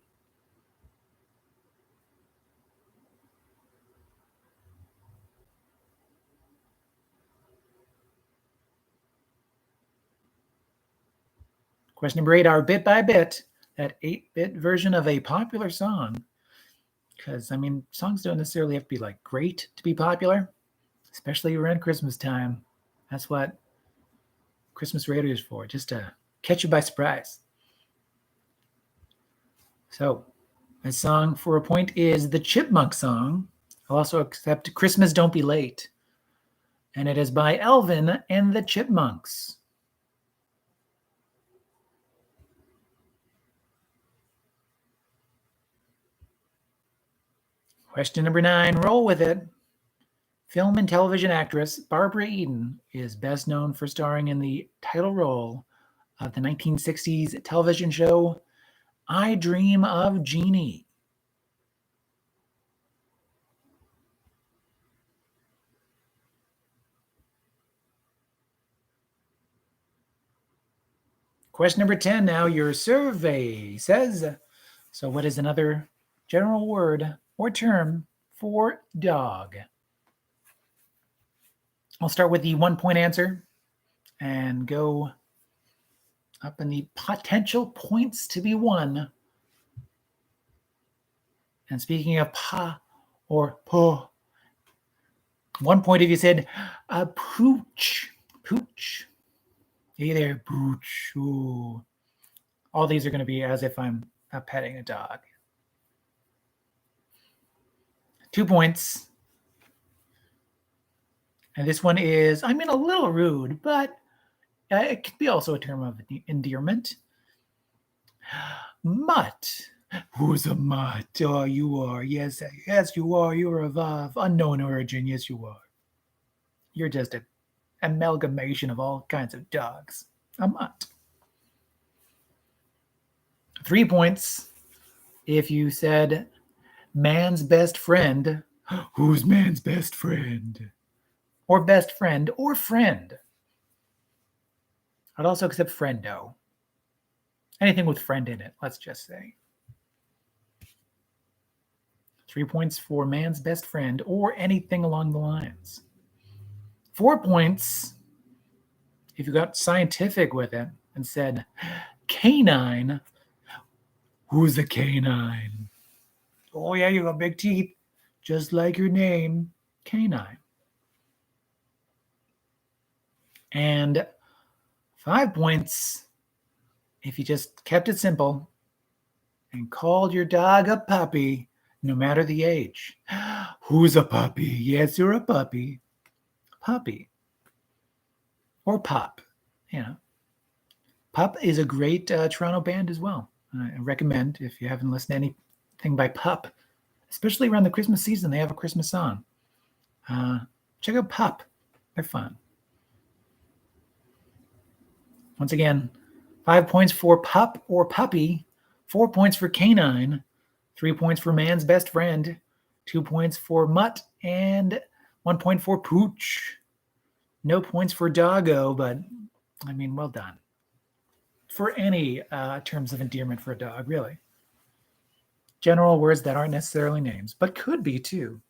Question number 8, our bit by bit, that 8-bit version of a popular song. Because, songs don't necessarily have to be like great to be popular, especially around Christmas time. That's what Christmas radio is for, just to catch you by surprise. So, my song for a point is the Chipmunk song. I'll also accept Christmas Don't Be Late. And it is by Elvin and the Chipmunks. Question number 9, roll with it. Film and television actress Barbara Eden is best known for starring in the title role of the 1960s television show I Dream of Jeannie. Question number 10 now, your survey says, so what is another general word or term for dog. I'll start with the 1 point answer and go up in the potential points to be won. And speaking of pa or po, 1 point if you said pooch. Pooch. Hey there, pooch. Ooh. All these are going to be as if I'm petting a dog. 2 points. And this one is, I mean, a little rude, but it could be also a term of endearment. Mutt. Who's a mutt? Oh, you are. Yes, you are. You're of unknown origin. Yes, you are. You're just an amalgamation of all kinds of dogs. A mutt. 3 points if you said man's best friend. Who's man's best friend? Or best friend or friend. I'd also accept friendo. Anything with friend in it, let's just say. 3 points for man's best friend or anything along the lines. 4 points if you got scientific with it and said canine. Who's a canine? Oh yeah, you got big teeth, just like your name, canine. And 5 points if you just kept it simple and called your dog a puppy, no matter the age. Who's a puppy? Yes, you're a puppy. Puppy. Or Pop. You know. Pup is a great Toronto band as well. I recommend, if you haven't listened to anything by Pup, especially around the Christmas season, they have a Christmas song. Check out Pup. They're fun. Once again, 5 points for pup or puppy, 4 points for canine, 3 points for man's best friend, 2 points for mutt, and 1 point for pooch. No points for doggo, but I mean, well done. For any terms of endearment for a dog, really. General words that aren't necessarily names, but could be too.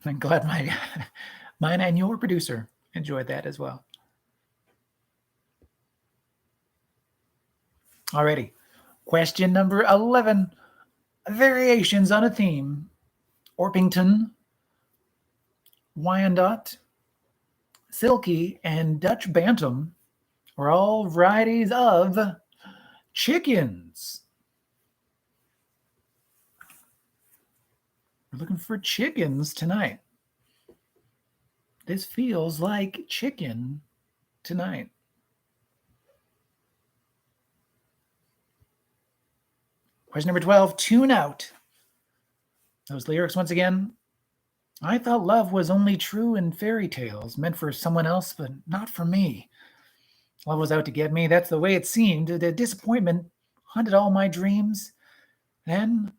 I'm glad mine and your producer enjoyed that as well. Alrighty. Question number 11. Variations on a theme. Orpington, Wyandotte, Silky, and Dutch Bantam are all varieties of chickens. We're looking for chickens tonight. This feels like chicken tonight. Question number 12, tune out. Those lyrics once again. I thought love was only true in fairy tales, meant for someone else, but not for me. Love was out to get me, that's the way it seemed. The disappointment haunted all my dreams. Then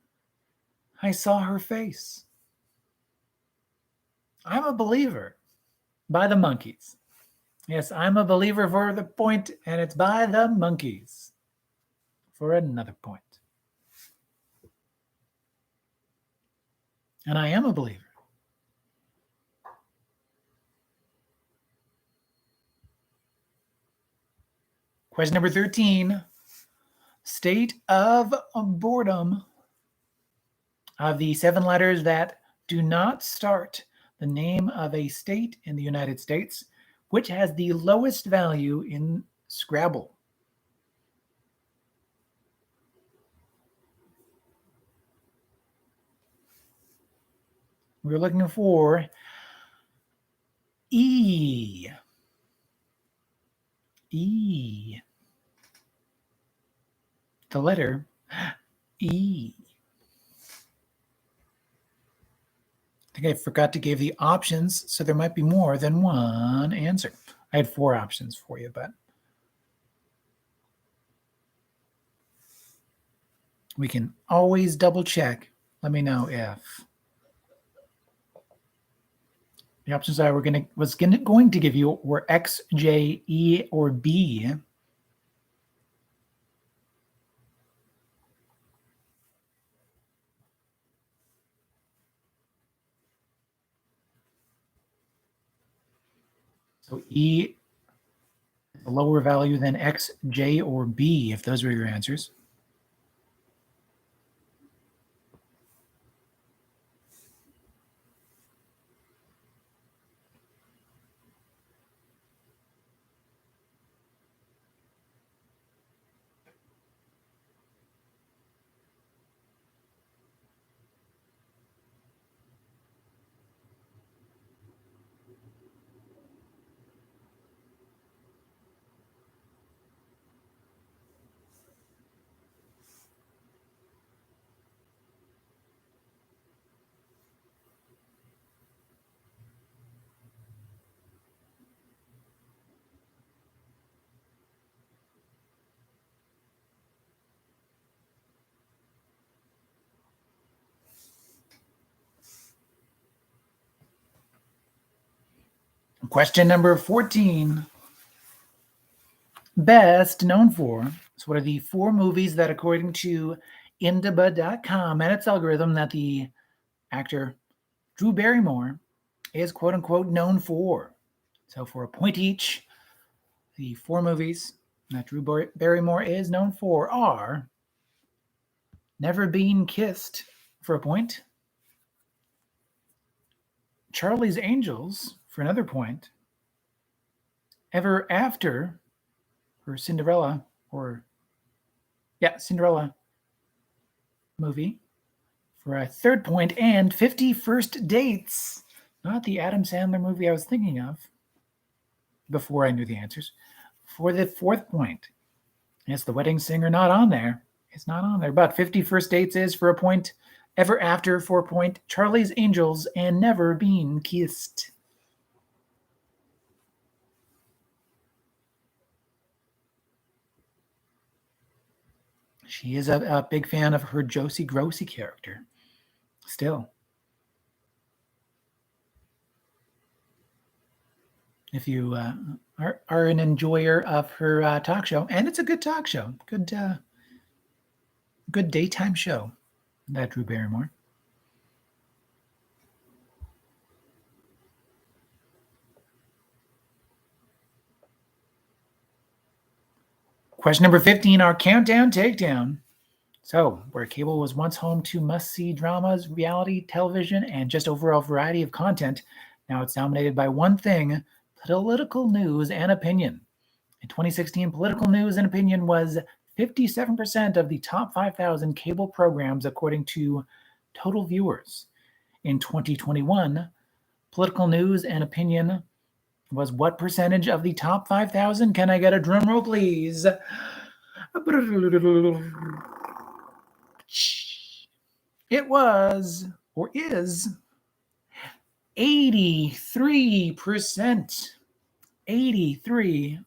I saw her face. I'm a believer by the Monkees. Yes, I'm a believer for the point, and it's by the Monkees for another point. And I am a believer. Question number 13. State of boredom. Of the 7 letters that do not start the name of a state in the United States, which has the lowest value in Scrabble? We're looking for E. E. The letter E. I think I forgot to give the options, so there might be more than one answer. I had 4 options for you, but we can always double check. Let me know if the options I was going to give you were X, J, E, or B. So E is a lower value than X, J, or B, if those were your answers. Question number 14. Best known for. So what are the 4 movies that, according to Indaba.com and its algorithm, that the actor Drew Barrymore is quote-unquote known for? So for a point each, the 4 movies that Drew Barrymore is known for are Never Been Kissed for a point, Charlie's Angels for another point, Ever After for Cinderella movie for a third point, and 50 First Dates, not the Adam Sandler movie I was thinking of before I knew the answers, for the fourth point. Yes, The Wedding Singer not on there. It's not on there, but 50 First Dates is for a point, Ever After for a point, Charlie's Angels, and Never Been Kissed. She is a big fan of her Josie Grossi character. Still. If you are an enjoyer of her talk show, and it's a good talk show, good daytime show, that Drew Barrymore. Question number 15, our countdown takedown. So, where cable was once home to must-see dramas, reality television, and just overall variety of content, now it's dominated by one thing: political news and opinion. In 2016, political news and opinion was 57% of the top 5,000 cable programs, according to total viewers. In 2021, political news and opinion was what percentage of the top 5,000? Can I get a drum roll, please? It was, or is, 83%. 83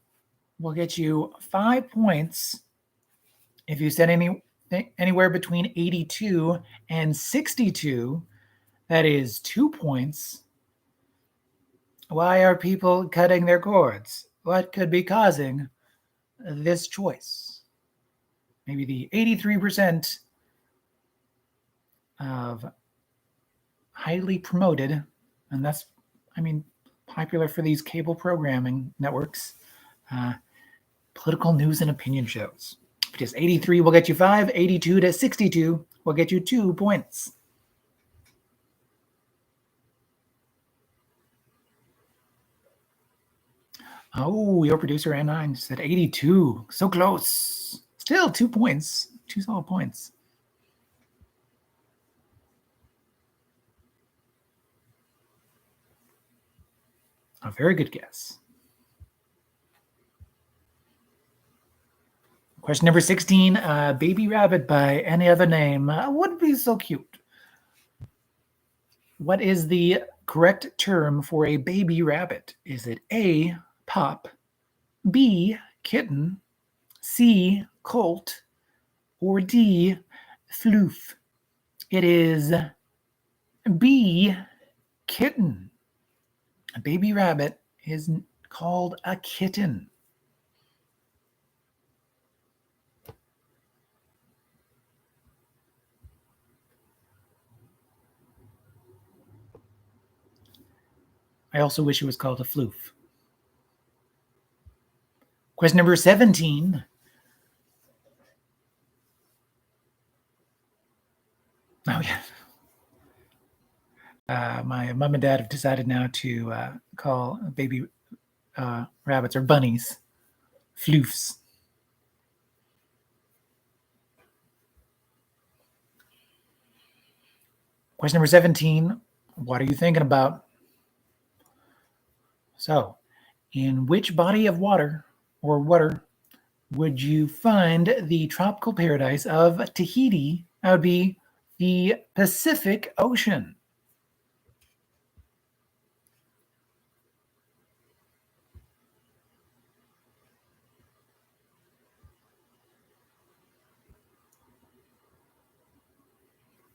will get you 5 points. If you said anywhere between 82 and 62, that is 2 points. Why are people cutting their cords? What could be causing this choice? Maybe the 83% of highly promoted, and that's, popular for these cable programming networks, political news and opinion shows. Just 83 will get you 5, 82 to 62 will get you 2 points. Oh, your producer N9 said 82. So close. Still 2 points. 2 solid points. A very good guess. Question number 16. Baby rabbit by any other name would be so cute. What is the correct term for a baby rabbit? Is it A, pup, B, kitten, C, colt, or D, floof? It is B, kitten. A baby rabbit is called a kitten. I also wish it was called a floof. Question number 17. Oh, yeah. My mom and dad have decided now to call baby rabbits or bunnies floofs. Question number 17. What are you thinking about? So, in which body of water or water would you find the tropical paradise of Tahiti? That would be the Pacific Ocean.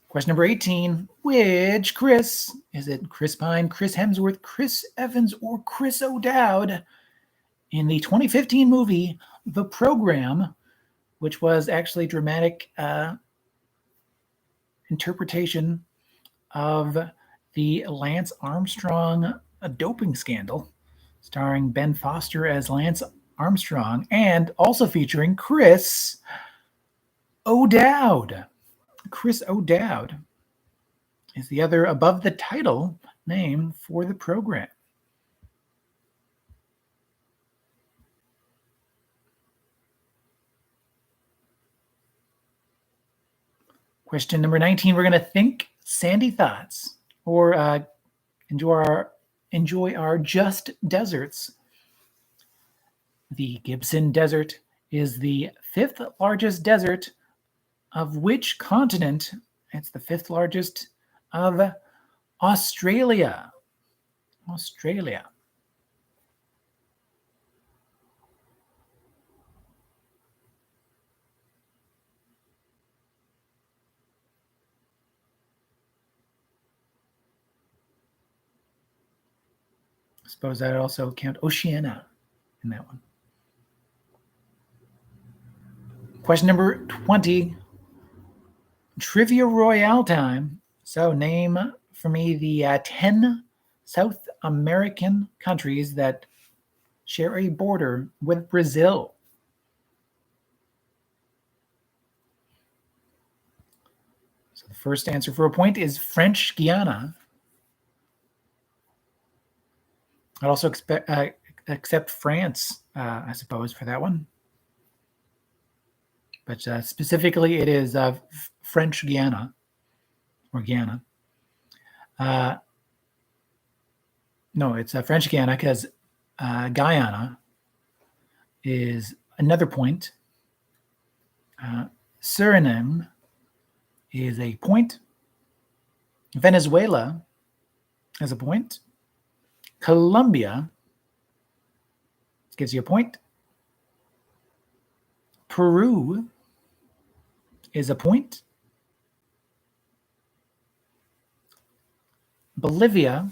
Question number 18. Which Chris? Is it Chris Pine, Chris Hemsworth, Chris Evans, or Chris O'Dowd? In the 2015 movie, The Program, which was actually a dramatic interpretation of the Lance Armstrong doping scandal, starring Ben Foster as Lance Armstrong and also featuring Chris O'Dowd. Chris O'Dowd is the other above the title name for the program. Question number 19. We're going to think sandy thoughts or enjoy our just deserts. The Gibson Desert is the 5th largest desert of which continent? It's the 5th largest of Australia. Australia. I suppose that would also count Oceania in that one. Question number 20. Trivia Royale time. So name for me the 10 South American countries that share a border with Brazil. So the first answer for a point is French Guiana. I'd also accept France, I suppose, for that one. But specifically, it is French Guiana, or Guyana. No, it's French Guiana because Guyana is another point. Suriname is a point. Venezuela is a point. Colombia gives you a point. Peru is a point. Bolivia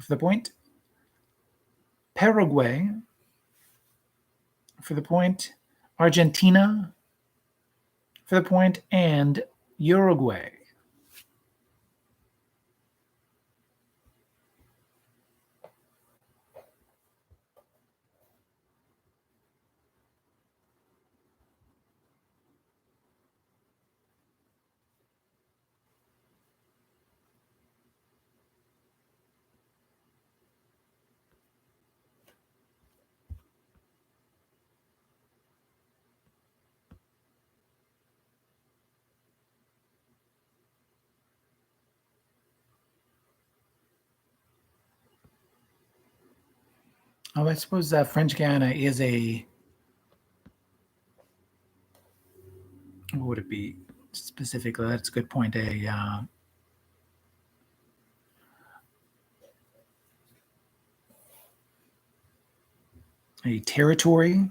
for the point. Paraguay for the point. Argentina for the point. And Uruguay. Oh, I suppose French Guiana is a, what would it be specifically? That's a good point. A territory.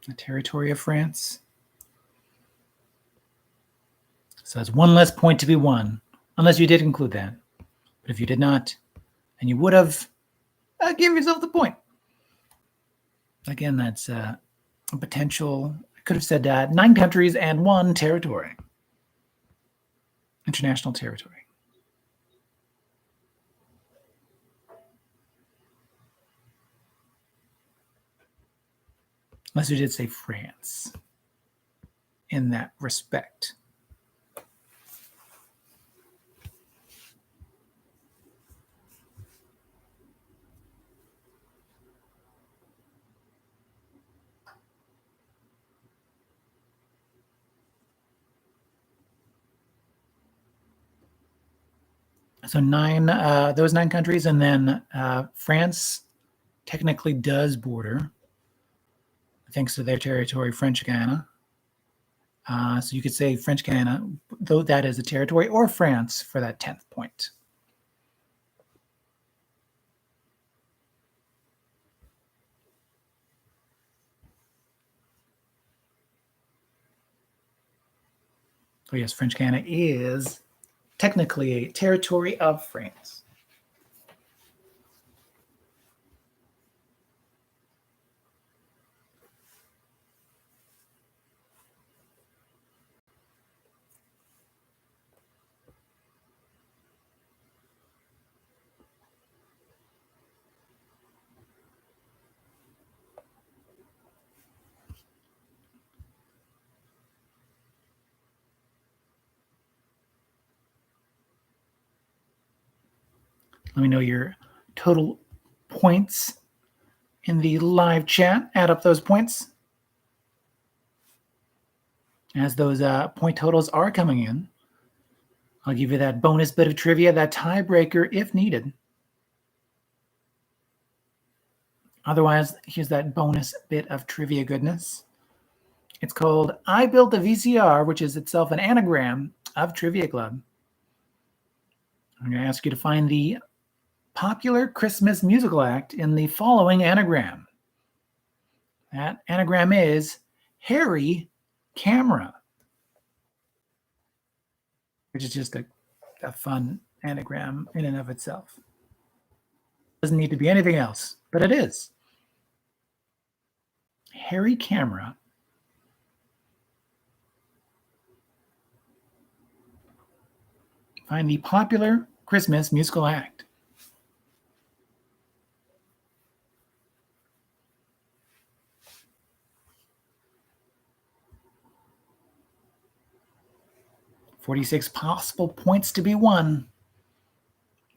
A territory of France. So that's one less point to be won, unless you did include that. But if you did not, and you would have, give yourself the point. Again, that's a potential, I could have said 9 countries and 1 territory. International territory. Unless we did say France in that respect. So those 9 countries, and then France technically does border, thanks to their territory, French Guiana. So you could say French Guiana, though that is a territory, or France for that 10th point. So yes, French Guiana is technically a territory of France. Let me know your total points in the live chat. Add up those points as those point totals are coming in. I'll give you that bonus bit of trivia, that tiebreaker if needed. Otherwise, here's that bonus bit of trivia goodness. It's called I Built a VCR, which is itself an anagram of Trivia Club. I'm going to ask you to find the popular Christmas musical act in the following anagram. That anagram is Harry Camera, which is just a fun anagram in and of itself. Doesn't need to be anything else, but it is. Harry Camera. Find the popular Christmas musical act. $46 possible points to be won.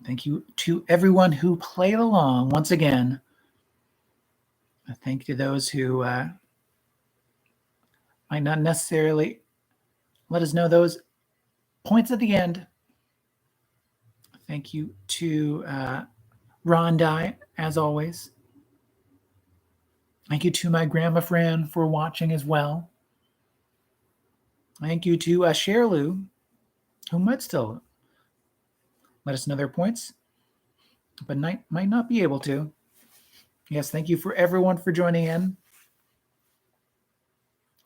Thank you to everyone who played along once again. A thank you to those who might not necessarily let us know those points at the end. Thank you to Rondai, as always. Thank you to my grandma Fran for watching as well. Thank you to Sherlu, who might still let us know their points, but might not be able to. Yes, thank you for everyone for joining in.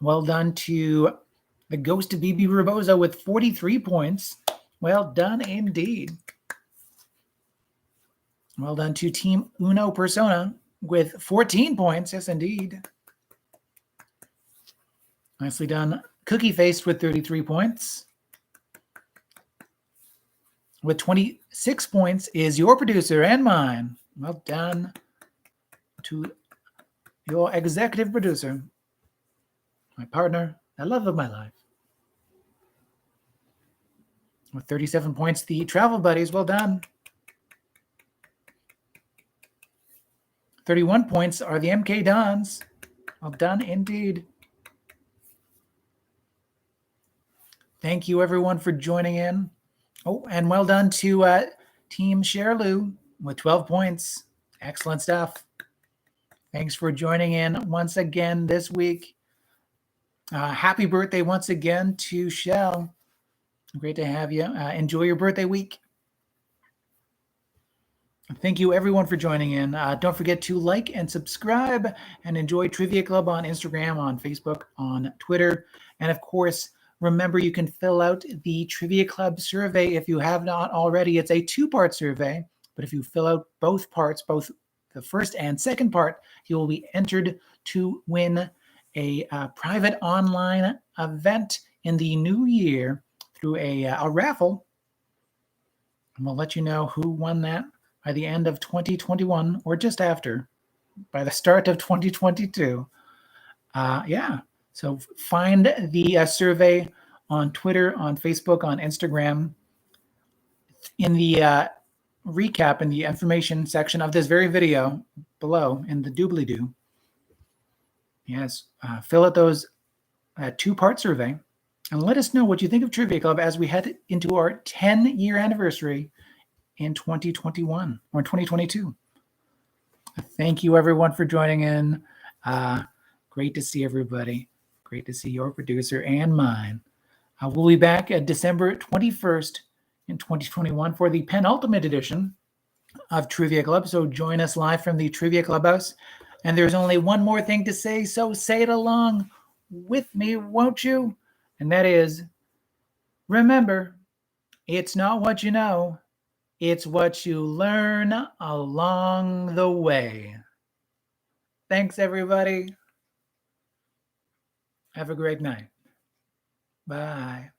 Well done to the Ghost of BB Rebozo with 43 points. Well done indeed. Well done to Team Uno Persona with 14 points. Yes, indeed. Nicely done. Cookie Faced with 33 points. With 26 points is your producer and mine. Well done to your executive producer, my partner, the love of my life. With 37 points, the Travel Buddies. Well done. 31 points are the MK Dons. Well done indeed. Thank you, everyone, for joining in. Oh, and well done to Team Sherlu with 12 points. Excellent stuff. Thanks for joining in once again this week. Happy birthday once again to Shell. Great to have you. Enjoy your birthday week. Thank you, everyone, for joining in. Don't forget to like and subscribe and enjoy Trivia Club on Instagram, on Facebook, on Twitter. And, of course, remember you can fill out the Trivia Club survey if you have not already. It's a 2-part survey, but if you fill out both parts, both the first and second part, you will be entered to win a private online event in the new year through a raffle. And we'll let you know who won that by the end of 2021 or just after, by the start of 2022. Yeah. So find the survey on Twitter, on Facebook, on Instagram. In the recap, in the information section of this very video below, in the doobly-doo. Yes. Fill out those 2-part survey and let us know what you think of Trivia Club as we head into our 10-year anniversary in 2021 or 2022. Thank you, everyone, for joining in. Great to see everybody. Great to see your producer and mine. We'll be back at December 21st in 2021 for the penultimate edition of Trivia Club. So join us live from the Trivia Clubhouse. And there's only one more thing to say, so say it along with me, won't you? And that is, remember, it's not what you know, it's what you learn along the way. Thanks, everybody. Have a great night. Bye.